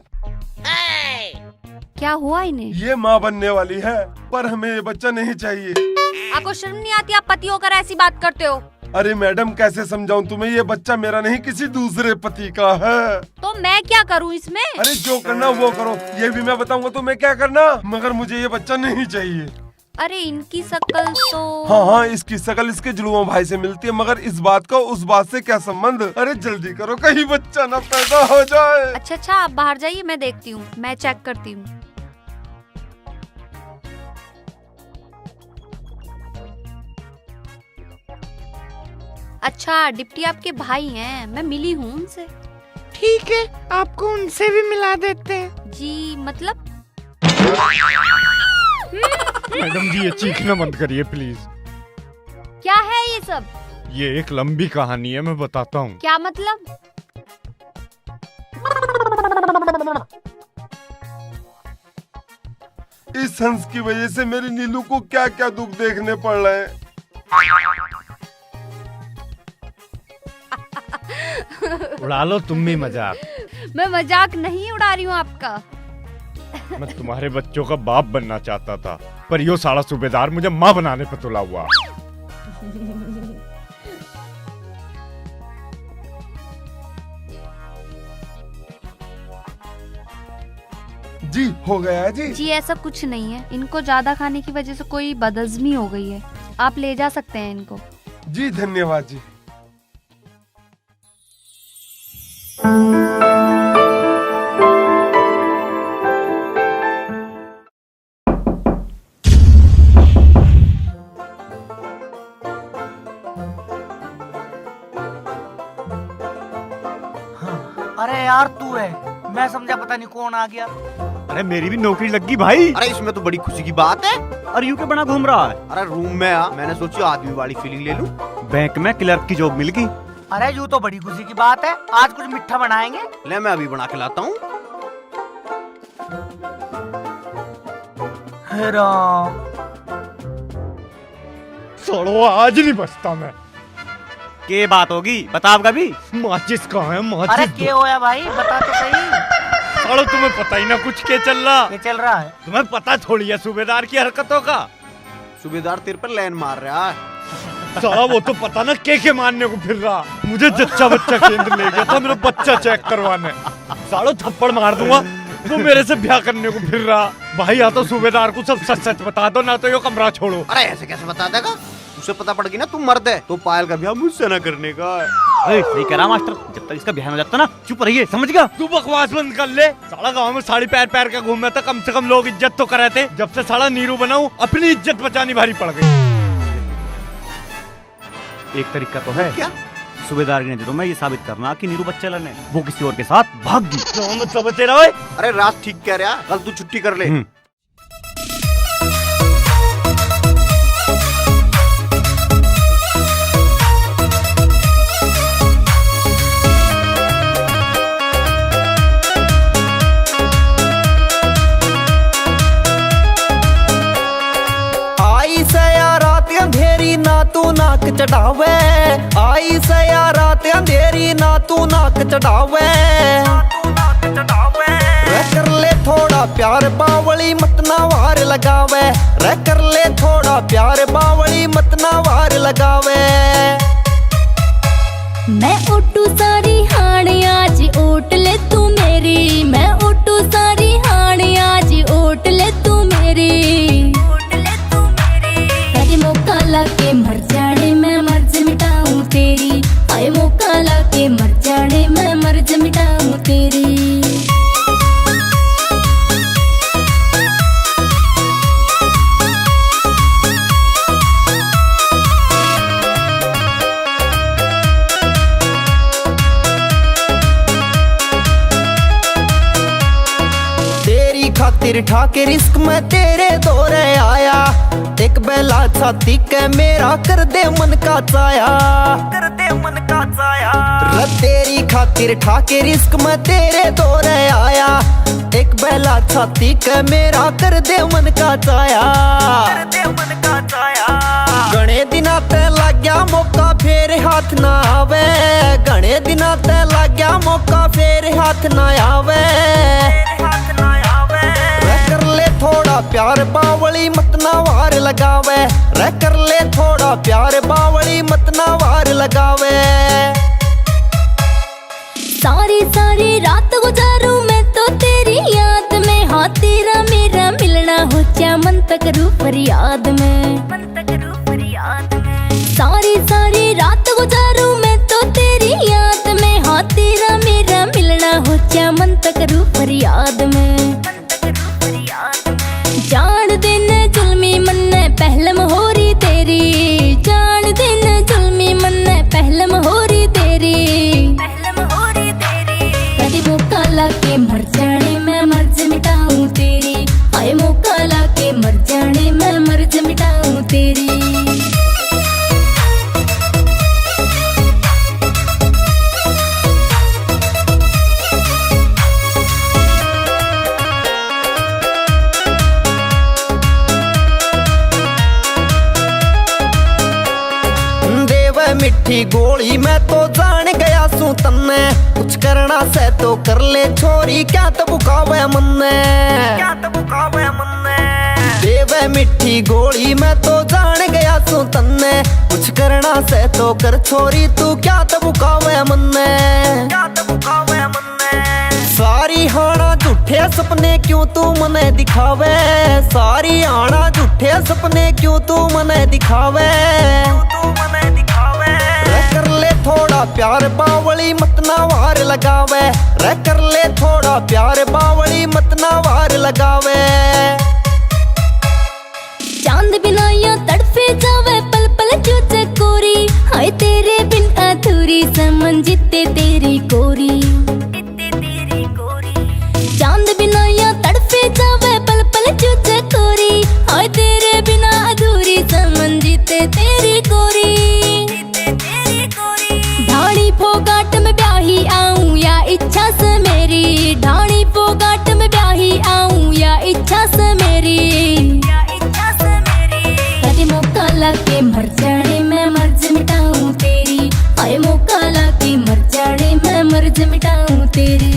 क्या हुआ इन्हें? ये माँ बनने वाली है, पर हमें ये बच्चा नहीं चाहिए। आपको शर्म नहीं आती? आप पति होकर ऐसी बात करते हो। अरे मैडम कैसे समझाऊं तुम्हें, ये बच्चा मेरा नहीं किसी दूसरे पति का है। तो मैं क्या करूं इसमें? अरे जो करना वो करो, ये भी मैं बताऊंगा तुम्हें क्या करना, मगर मुझे ये बच्चा नहीं चाहिए। अरे इनकी शक्ल तो। हाँ, इसकी शक्ल इसके जुड़वा भाई से मिलती है, मगर इस बात का उस बात से क्या संबंध? अरे जल्दी करो, कहीं बच्चा ना पैदा हो जाए। अच्छा आप बाहर जाइए, मैं देखती हूँ, मैं चेक करती हूँ। अच्छा डिप्टी आपके भाई हैं, मैं मिली हूँ उनसे। ठीक है, आपको उनसे भी मिला देते हैं। जी मतलब? मैडम जी ये चीखना बंद करिए प्लीज। क्या है ये सब? ये एक लंबी कहानी है, मैं बताता हूँ। क्या मतलब? इस हंस की वजह से मेरी नीलू को क्या क्या दुख देखने पड़ रहे हैं। उड़ा लो तुम भी मजाक। मैं मजाक नहीं उड़ा रही हूँ आपका। मैं तुम्हारे बच्चों का बाप बनना चाहता था, पर यो साला सूबेदार मुझे माँ बनाने पे तुला हुआ। जी हो गया जी। जी ऐसा कुछ नहीं है, इनको ज्यादा खाने की वजह से कोई बदहजमी हो गई है, आप ले जा सकते हैं इनको। जी धन्यवाद जी। अरे यार तू है, मैं समझा पता नहीं कौन आ गया। अरे मेरी भी नौकरी लग गई भाई। अरे इसमें तो बड़ी खुशी की बात है। अरे यूं के बना घूम रहा है। अरे रूम में आ, मैंने सोचा आदमी वाली फीलिंग ले लूं। बैंक में क्लर्क की जॉब मिल गई। अरे यूँ तो बड़ी खुशी की बात है, आज कुछ मिठा बनाएंगे। ले मैं अभी बना के लाता हूँ। छोड़ो, आज नहीं बचता मैं। के बात होगी बताओ कभी। माचिस कहाँ है? माचिस। अरे क्या होया भाई, बता तो सही। छोड़ो, तुम्हें पता ही ना कुछ क्या चल रहा। क्या चल रहा है? तुम्हें पता थोड़ी है सूबेदार की हरकतों का। सूबेदार तेरे पर लाइन मार रहा है। साला वो तो पता ना के मारने को फिर रहा। मुझे जच्चा बच्चा केंद्र ले गया था मेरा बच्चा चेक करवाने। सालो थप्पड़ मार दूंगा, वो मेरे से ब्याह करने को फिर रहा। भाई या तो सूबेदार को सब सच सच बता दो, ना तो ये कमरा छोड़ो। अरे ऐसे कैसे बता देगा? उसे पता पड़ गई ना तुम मर्द है, तो पायल का ब्याह मुझसे ना करने का है। अरे सही कह रहा मास्टर, जब तक इसका ब्याह हो जाता ना चुप रहिए, समझ गया? तू बकवास बंद कर ले। साला गांव में साड़ी पैर पैर का घूम रहा था, कम से कम लोग इज्जत तो कर रहे थे। जब से साला नीरू बना हूं, अपनी इज्जत बचानी भारी पड़ गई। एक तरीका तो है। क्या? सूबेदार की नजरों में ये साबित करना कि नीरू बच्चा लड़ने वो किसी और के साथ भाग गई। मतलब तेरा भाई। अरे रात ठीक कह रहा, कल तू छुट्टी कर ले। अंधेरी ना तू नाक चढ़ावे, आई सया रात अंधेरी ना तू नाक चढ़ावे। रे कर ले थोड़ा प्यार बावली मत ना वार लगावे, रे कर ले थोड़ा प्यार बावली मत ना वार लगावे। मैं उठू सारी हाड़ आज ओट ले तू मेरी, मैं उठू सारी हाड़ आज ओट ले तू मेरी। मौका लाके मर जाने मैं मर्ज मिटाऊं तेरी, आए मौका लाके मर जाने मैं मर्ज मिटाऊं तेरी। तेरी खातिर ठाके रिस्क में तेरे दौरे आया, एक बेला छाती के मेरा कर दे मन का चाया, कर दे मन का चाया। तेरी खातिर ठाके रिस्क में तेरे दौरे आया, एक बेला छाती के मेरा कर दे मन का चाया, कर दे मन का चाया। घणे दिना ते लग गया मौका फेर हाथ ना आवे, घणे दिना ते लग गया मौका फेर हाथ ना आवे, हाथ ना आवे। रे कर ले थोड़ा प्यार बावली मत ना वार लगावे, रे कर ले थोड़ा प्यार बावली मत ना वार लगावे। सारी सारी रात गुजारूं मैं तो तेरी याद में, हाँ तेरा मेरा मिलना हो क्या मन तक रू फरियाद में, मन तक रू फरियाद में। सारी सारी रात गुजारूं मैं तो तेरी याद में, हाँ तेरा मेरा मिलना हो क्या मन तक रू फरियाद में, मन तक रू फरियाद में। जान दिन जुल्मी मन पहलम हो रही तेरी, जान दिन जुल्मी मन पहलम हो रही तेरी, पहलम हो रही तेरी। कभी मौका लाके मर जाने मैं मर्ज मिटाऊं तेरी, हाय मौका लाके मर जाने मैं मर्ज मिटाऊं तेरी। मिठी गोली मैं तो जान गया सू तन्ने, कुछ करना से तो कर ले छोरी क्या तो बुकावे मन्ने, क्या तो बुकावे मन्ने। देवे मिठी गोली मैं तो जान गया सू तन्ने, कुछ करना से तो कर छोरी तू क्या तो बुकावे मन्ने, क्या तो बुकावे मन्ने। सारी हाना झूठे सपने क्यों तू मने दिखावे, सारी हाना झूठे सपने क्यों तू मने दिखावे, तू मने दिखावे। रे कर ले थोड़ा प्यार बावली मत ना वार लगावे, रे कर ले थोड़ा प्यार बावली मत ना वार लगावे। चांद बिना या तड़फे जावे पल पल जो चकोरी, हाय तेरे बिन अधूरी समन जिते तेरी कोरी, चांद बिना या तड़फे जावे पल पल जो चकोरी, हाय तेरे बिना अधूरी समन जिते तेरी कोरी, ढाणी फोगाट में ब्याही आऊं या इच्छा से मेरी, ढाणी फोगाट में ब्याही आऊं या इच्छा से मेरी, या इच्छा से मेरी। कभी मौका लाके मर जाने मैं मर्ज मिटाऊं तेरी, हाय मौका लाके मर जाने मैं मर्ज मिटाऊं तेरी।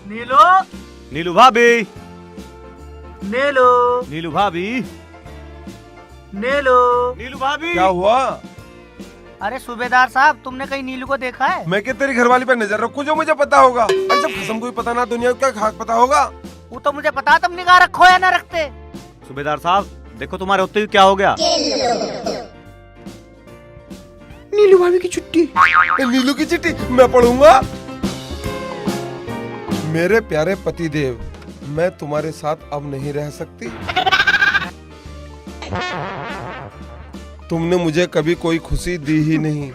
नीलू, नीलू भाभी, नीलू, नीलू भाभी, नीलू, नीलू भाभी। क्या हुआ? अरे सूबेदार साहब, तुमने कहीं नीलू को देखा है? मैं क्या तेरी घरवाली पे नजर रखूं जो मुझे पता होगा? अरे जब कसम कोई पता ना दुनिया को क्या खाक पता होगा? वो तो मुझे पता, तुम निगाह रखो या ना रखते। सूबेदार साहब देखो तुम्हारे होते हुए क्या हो गया। नीलू भाभी की चिट्ठी, नीलू की चिट्ठी मैं पढ़ूंगा। मेरे प्यारे पतिदेव, मैं तुम्हारे साथ अब नहीं रह सकती। तुमने मुझे कभी कोई खुशी दी ही नहीं।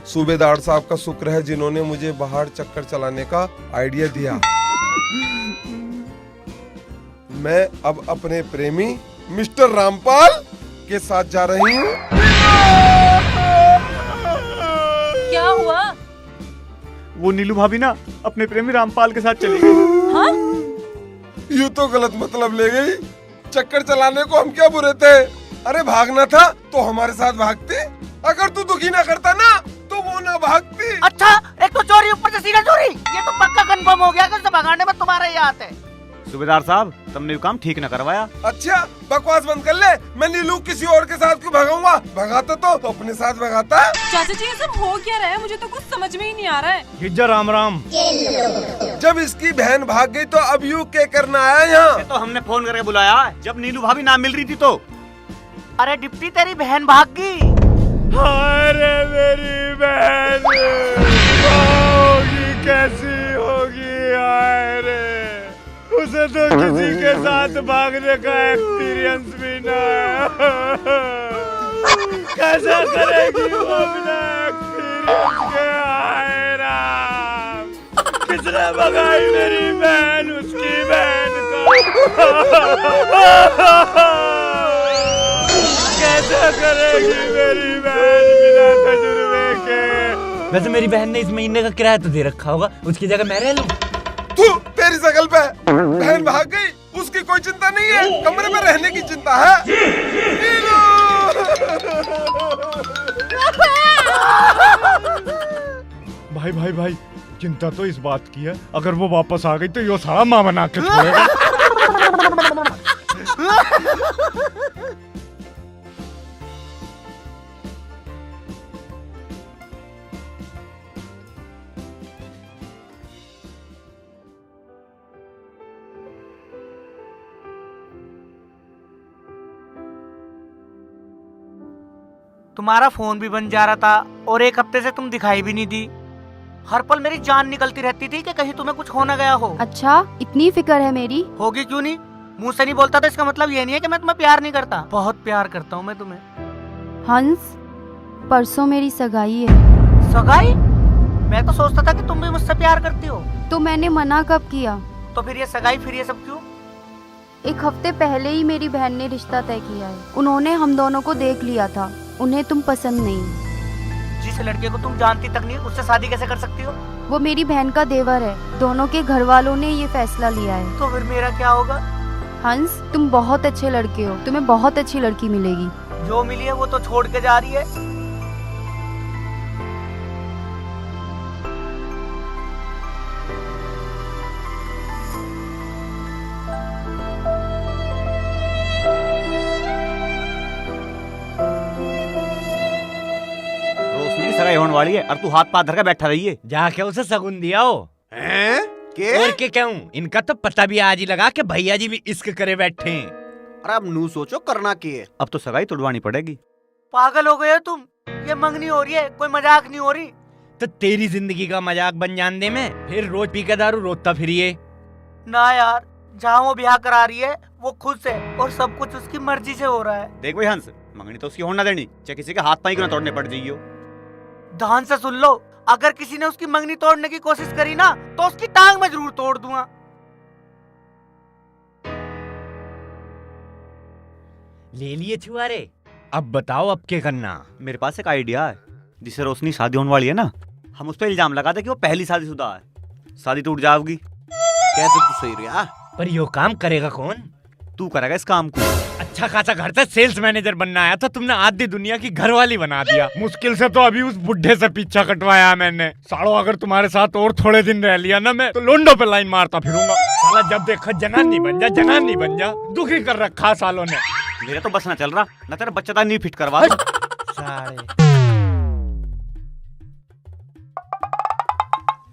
सूबेदार साहब का शुक्र है जिन्होंने मुझे बाहर चक्कर चलाने का आइडिया दिया। मैं अब अपने प्रेमी मिस्टर रामपाल के साथ जा रही हूँ। क्या हुआ? वो नीलू भाभी ना अपने प्रेमी रामपाल के साथ चली गई। हाँ? यूँ तो गलत मतलब ले गई। चक्कर चलाने को हम क्या बुरे थे? अरे भागना था तो हमारे साथ भागती। अगर तू दुखी ना करता ना तो वो ना भागती। अच्छा, एक तो चोरी ऊपर से सीधा चोरी। ये तो पक्का कंफर्म हो गया कि उसे भगाने में तुम्हारा ही हाथ है। सूबेदार साहब तुमने काम ठीक न करवाया। अच्छा बकवास बंद कर ले। मैं नीलू किसी और के साथ क्यों भगाऊंगा? भगाता तो अपने साथ भगाता। चाचा जी ये सब हो क्या रहा है? मुझे तो कुछ समझ में ही नहीं आ रहा है। गिज्जा राम राम। जब इसकी बहन भाग गई तो अब यू क्या करना आया यहाँ? तो हमने फोन करके बुलाया जब नीलू भाभी ना मिल रही थी तो। अरे डिप्टी तेरी बहन भाग गई। अरे मेरी बहन होगी कैसी होगी? अरे उसे तो किसी के साथ भागने का एक्सपीरियंस भी ना है। कैसा करेगी वो बिना एक्सपीरियंस के? तूने भगाई मेरी बहन, उसकी बहन को। कैसे करेगी मेरी बहन बिना तजुर्बे के? वैसे मेरी बहन ने इस महीने का किराया तो दे रखा होगा, उसकी जगह मैं रह लूं। तू तेरी शकल पे बहन भाग गई, उसकी कोई चिंता नहीं है, कमरे में रहने की चिंता है। भाई भाई भाई, चिंता तो इस बात की है, अगर वो वापस आ गई तो यो सारा माँ बना के छोड़ेगा। तुम्हारा फोन भी बंद जा रहा था और एक हफ्ते से तुम दिखाई भी नहीं दी। हर पल मेरी जान निकलती रहती थी कि कहीं तुम्हें कुछ हो ना गया हो। अच्छा, इतनी फिक्र है मेरी? होगी क्यों नहीं, मुंह से नहीं बोलता तो इसका मतलब ये नहीं है कि मैं तुम्हें प्यार नहीं करता। बहुत प्यार करता हूँ मैं तुम्हें। हंस, परसों मेरी सगाई है। सगाई? मैं तो सोचता था कि तुम भी मुझसे प्यार करती हो। तो मैंने मना कब किया? तो फिर ये सगाई, फिर ये सब क्यों? एक हफ्ते पहले ही मेरी बहन ने रिश्ता तय किया है। उन्होंने हम दोनों को देख लिया था, उन्हें तुम पसंद नहीं। जिस लड़के को तुम जानती तक नहीं उससे शादी कैसे कर सकती हो? वो मेरी बहन का देवर है, दोनों के घर वालों ने ये फैसला लिया है। तो फिर मेरा क्या होगा? हंस, तुम बहुत अच्छे लड़के हो, तुम्हें बहुत अच्छी लड़की मिलेगी। जो मिली है वो तो छोड़ के जा रही है। रोशनी की सगाई होने वाली है और तू हाथ पाथ धर के बैठा रही है। जाके उसे सगुन दिया हो। और के क्या हूँ, इनका तो पता भी आज ही लगा कि भैया जी भी इश्क करे बैठे हैं। अरे अब नू सोचो करना की है। अब तो सगाई तोड़वानी पड़ेगी। पागल हो गए हो तुम, ये मंगनी हो रही है, कोई मजाक नहीं हो रही। तो तेरी जिंदगी का मजाक बन जान दे मैं, फिर रोज पी के दारू रोता फिरिए। ना यार, जहाँ वो ब्याह करा रही है वो खुद से और सब कुछ उसकी मर्जी से हो रहा है। देख भाई हंस, मंगनी तो उसकी होना देनी, चाहे किसी के हाथ पाई क्यों ना तोड़ने पड़ जाइयो। ध्यान से सुन लो, अगर किसी ने उसकी मंगनी तोड़ने की कोशिश करी ना तो उसकी टांग मैं जरूर तोड़ दूंगा। ले लिए छुआरे, अब बताओ अब क्या करना। मेरे पास एक आइडिया है, जिससे रोशनी शादी होने वाली है ना, हम उस पर इल्जाम लगा दे कि वो पहली शादीशुदा है, शादी टूट जाओगी। कह तो तू सही रहा, पर यो काम करेगा कौन? तू करेगा इस काम को। अच्छा खासा घर से सेल्स मैनेजर बनना आया था, तुमने आधी दुनिया की घरवाली बना दिया। मुश्किल से तो अभी उस बुढ़े से पीछा कटवाया मैंने। सालो अगर तुम्हारे साथ और थोड़े दिन रह लिया ना, मैं तो लोंडो पे लाइन मारता फिरूंगा। साला जब देखो जनानी बन जा, जनानी बन जा, दुखी कर रखा सालों ने। मेरा तो बस ना चल रहा, ना तेरा बच्चा नहीं फिट करवा।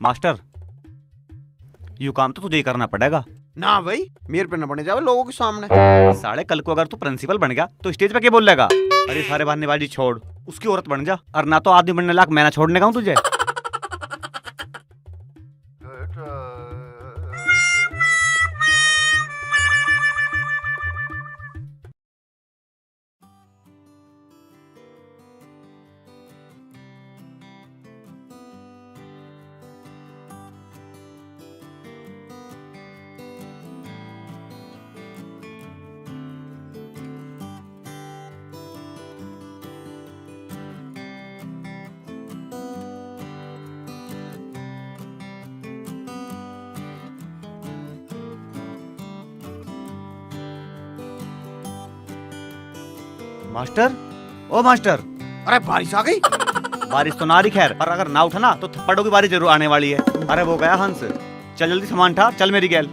मास्टर, यू काम तो तुझे ही करना पड़ेगा। ना भाई, मेरे पे न बने जाओ लोगों के सामने। साले कल को अगर तू प्रिंसिपल बन गया तो स्टेज पे क्या बोल लेगा? अरे सारे बहानेबाजी छोड़, उसकी औरत बन जा, और ना तो आदमी बनने लायक मैं ना छोड़ने का हूँ तुझे। मास्टर, ओ मास्टर। अरे बारिश आ गई। बारिश तो ना रही खैर, पर अगर ना उठा ना तो थप्पड़ों की बारिश जरूर आने वाली है। अरे वो गया हंस, चल जल्दी सामान उठा, चल मेरी गैल।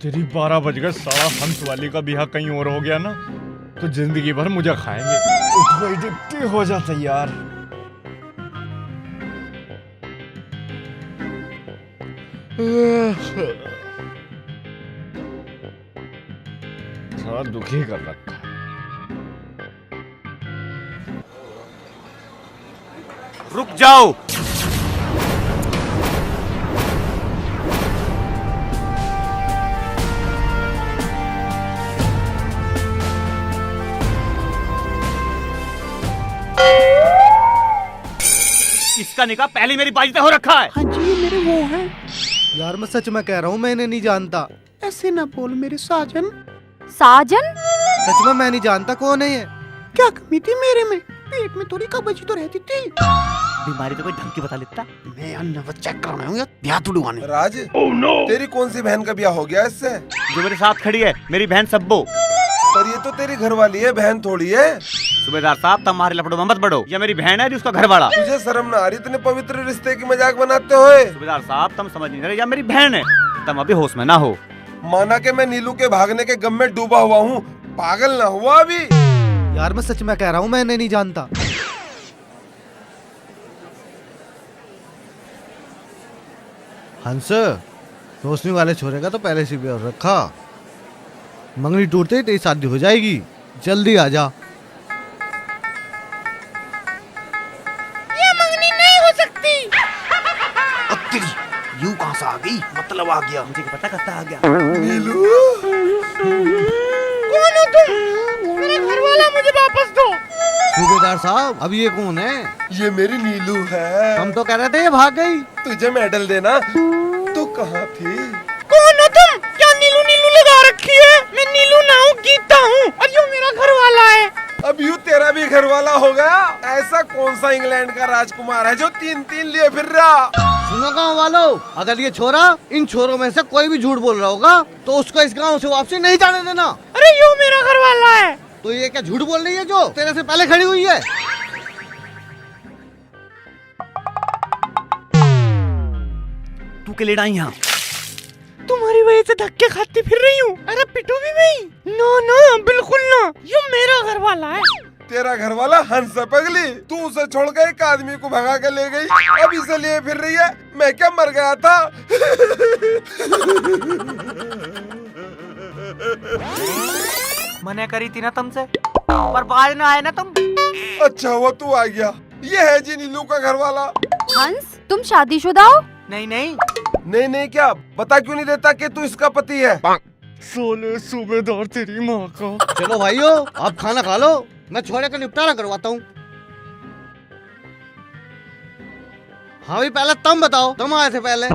तेरी 12 बज गए, साला हंस वाली का बिहा कहीं और हो गया ना तो जिंदगी भर मुझे खाएंगे। उठ गई दिखती, हो जा तैयार। थोड़ा दुखी कर रखा। रुक जाओ। इसका निकाह पहले मेरी बाजी से हो रखा है। हाँ जी मेरे वो हैं। यार मैं सच में कह रहा हूँ, मैं इन्हें नहीं जानता। ऐसे ना बोल मेरे साजन। साजन? सच में मैं नहीं जानता कौन है ये। क्या कमी थी मेरे में? पेट में थोड़ी कब्जी तो रहती थी। बीमारी तो कोई ढंग की बता लेता। मैं अन्नवत चेक कराना हूँ या ब्याह तुड़वाने। राज तेरी कौन सी बहन का ब्याह हो गया इससे? जो मेरे साथ खड़ी है मेरी बहन सब्बो। पर ये तो तेरी घरवाली है, बहन थोड़ी है। सूबेदार साहब तुम्हारे लपड़ों में मत बढ़ो, ये मेरी बहन है उसका घर वाला। तुझे शर्म ना आ रही इतने पवित्र रिश्ते की मजाक बनाते हुए? सूबेदार साहब तुम समझ नहीं रहे, या मेरी बहन है, तुम अभी होश में ना हो। माना कि मैं नीलू के भागने के गम में डूबा हुआ हूँ, पागल ना हुआ अभी। यार मैं सच में कह रहा हूँ, मैं इन्हें नहीं जानता। हंस, रोशनी वाले छोरे का तो पहले से भी और रखा। मंगनी टूटते ही तेरी शादी हो जाएगी, जल्दी आ जा। ये मंगनी नहीं हो सकती। यूं कहाँ से आ गई? मतलब आ गया। मुझे पता करता आ गया। नीलू कौन हो तुम? मेरा घर वाला मुझे वापस दो। सूबेदार साहब अब ये कौन है? ये मेरी नीलू है। हम तो कह रहे थे ये भाग गई। तुझे मेडल देना। तू कहाँ थी? कौन हो तुम? क्या नीलू नीलू लगा रखी है? मैं नीलू ना हूँ, गीता हूँ, और यो मेरा घर वाला है। अब यूं तेरा भी घर वाला हो गया? ऐसा कौन सा इंग्लैंड का राजकुमार है जो 3-3 लिए फिर रहा? सुनो गाँव वालों, अगर ये छोरा इन छोरों में से कोई भी झूठ बोल रहा होगा तो उसको इस गाँव से वापसी नहीं जाने देना। अरे यो मेरा घर वाला है। तो ये क्या झूठ बोल रही है जो तेरे से पहले खड़ी हुई है? तू के लेट आई यहाँ? तुम्हारी वजह से धक्के खाती फिर रही हूँ। अरे पिटू भी नहीं। नो नो बिल्कुल ना, यो मेरा घर वाला है। तेरा घर वाला हंस है पगली। तू उसे छोड़ के एक आदमी को भगा के ले गई, अब इसे लिए फिर रही है। मैं क्या मर गया था? मने करी थी ना तुमसे, पर बाद ना आए ना तुम। अच्छा हुआ तू आ गया। ये है जी नीलू का घर वाला। हंस, तुम शादीशुदा हो? नहीं नहीं। नहीं नहीं क्या? बता क्यों नहीं देता कि तू इसका पति है? सोले सूबेदार तेरी माँ का। चलो भाइयों आप खाना खा लो, मैं छोरे का निपटारा करवाता हूँ। हाँ भाई पहले तुम बताओ, तुम आए थे पहले।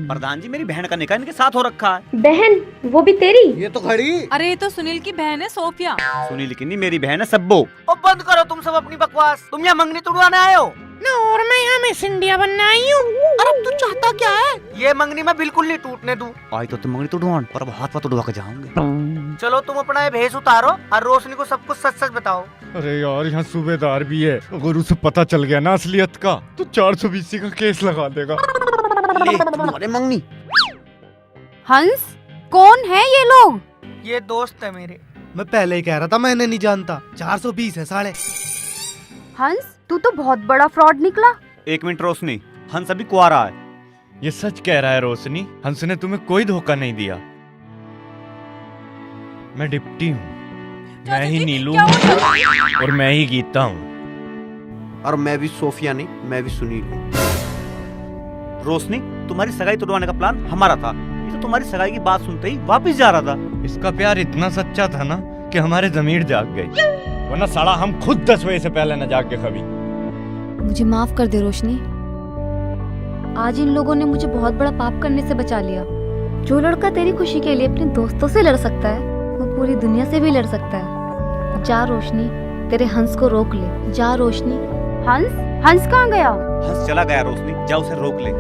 प्रधान जी मेरी बहन का निकाह इनके साथ हो रखा है। बहन? वो भी तेरी? ये तो खड़ी। अरे ये तो सुनील की बहन है सोफिया। सुनील की नहीं, मेरी बहन है सब्बो। ओ बंद करो तुम सब अपनी बकवास। तुम यहाँ मंगनी तुड़वाने आए हो ना, और मैं यहाँ मिस इंडिया बनने आई हूँ। अरे तू चाहता क्या है? ये मंगनी मैं बिल्कुल नहीं टूटने दूं। आई तो तुम मंगनी तुड़वान, पर अब हाथ पाथ उड़वा के जाओगे। चलो तुम अपना ये भेष उतारो और रोशनी को सब कुछ सच सच बताओ। अरे यार यहाँ सूबेदार भी है, अगर उसे पता चल गया ना असलियत का तो 420 का केस लगा देगा। ले तुम्हारे मंगनी। हंस, कौन है ये लोग? ये दोस्त है मेरे। मैं पहले ही कह रहा था, मैं इन्हें नहीं जानता। 420 है साढ़े। हंस, तू तो बहुत बड़ा फ्रॉड निकला। एक मिनट रोशनी, हंस अभी कुआरा है। ये सच कह रहा है रोशनी, हंस ने तुम्हें कोई धोखा नहीं दिया। मैं डिप्टी हूँ, मैं ही नीलू हूँ और मैं ही गीता हूँ। और मैं भी सोफिया नहीं, मैं भी सुनील हूँ। रोशनी तुम्हारी सगाई तुड़वाने का प्लान हमारा था, ये तो तुम्हारी सगाई की बात सुनते ही वापस जा रहा था। इसका प्यार इतना सच्चा था ना कि हमारे जमीर जाग गई, वरना साला हम खुद 10 बजे से पहले न जाग के कभी। मुझे माफ कर दे रोशनी, आज इन लोगों ने मुझे बहुत बड़ा पाप करने से बचा लिया। जो लड़का तेरी खुशी के लिए अपने दोस्तों से लड़ सकता है वो पूरी दुनिया से भी लड़ सकता है। जा रोशनी, तेरे हंस को रोक ले। जा रोशनी। हंस? हंस कहाँ गया? हंस चला गया रोशनी, जा उसे रोक ले।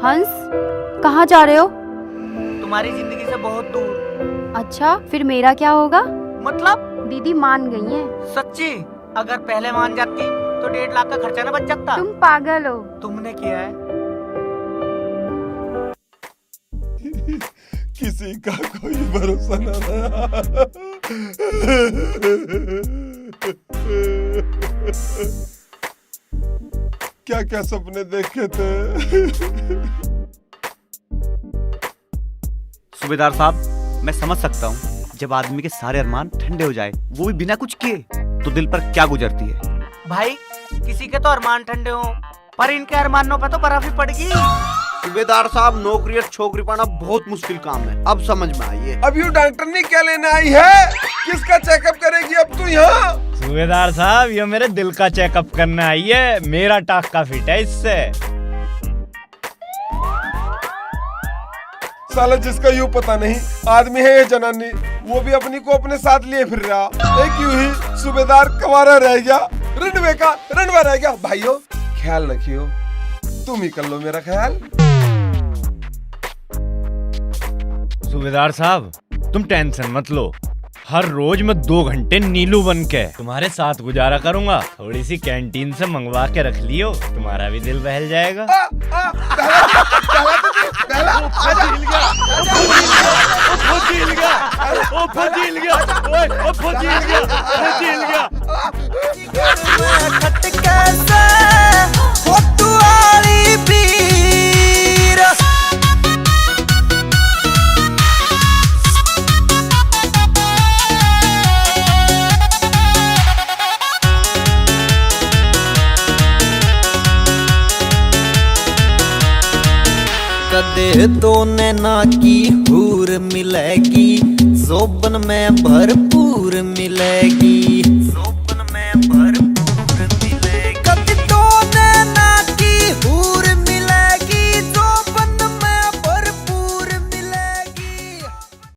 हंस, कहाँ जा रहे हो? तुम्हारी जिंदगी से बहुत दूर। अच्छा, फिर मेरा क्या होगा? मतलब? दीदी मान गई हैं। सच्ची? अगर पहले मान जाती तो 1.5 लाख का खर्चा न बच सकता। तुम पागल हो। तुमने किया है। किसी का कोई भरोसा न रहा। क्या क्या सपने देखे थे। सूबेदार साहब मैं समझ सकता हूँ, जब आदमी के सारे अरमान ठंडे हो जाए, वो भी बिना कुछ किए, तो दिल पर क्या गुजरती है। भाई किसी के तो अरमान ठंडे हो, पर इनके अरमानों पे तो बर्फ ही पड़गी। सूबेदार साहब, नौकरी और छोकरी पाना बहुत मुश्किल काम है, अब समझ में आई है। अब यू डॉक्टर ने क्या लेने आई है? किसका चेकअप करेगी अब तू यहाँ? सूबेदार साहब, ये मेरे दिल का चेकअप करने आई है, मेरा टाक का फिट है इससे। साला जिसका यूं पता नहीं आदमी है ये जनानी, वो भी अपनी को अपने साथ लिए फिर रहा। एक यूं ही सूबेदार कवारा रह गया, रंडवा रह गया। भाइयों ख्याल रखियो, तुम ही कर लो मेरा ख्याल। सूबेदार साहब, तुम टेंशन मत लो, हर रोज मैं 2 घंटे नीलू बन के तुम्हारे साथ गुजारा करूंगा। थोड़ी सी कैंटीन से मंगवा के रख लियो, तुम्हारा भी दिल बहल जाएगा। कदे तो नैना की हूर मिलेगी, जोबन में भरपूर मिलेगी।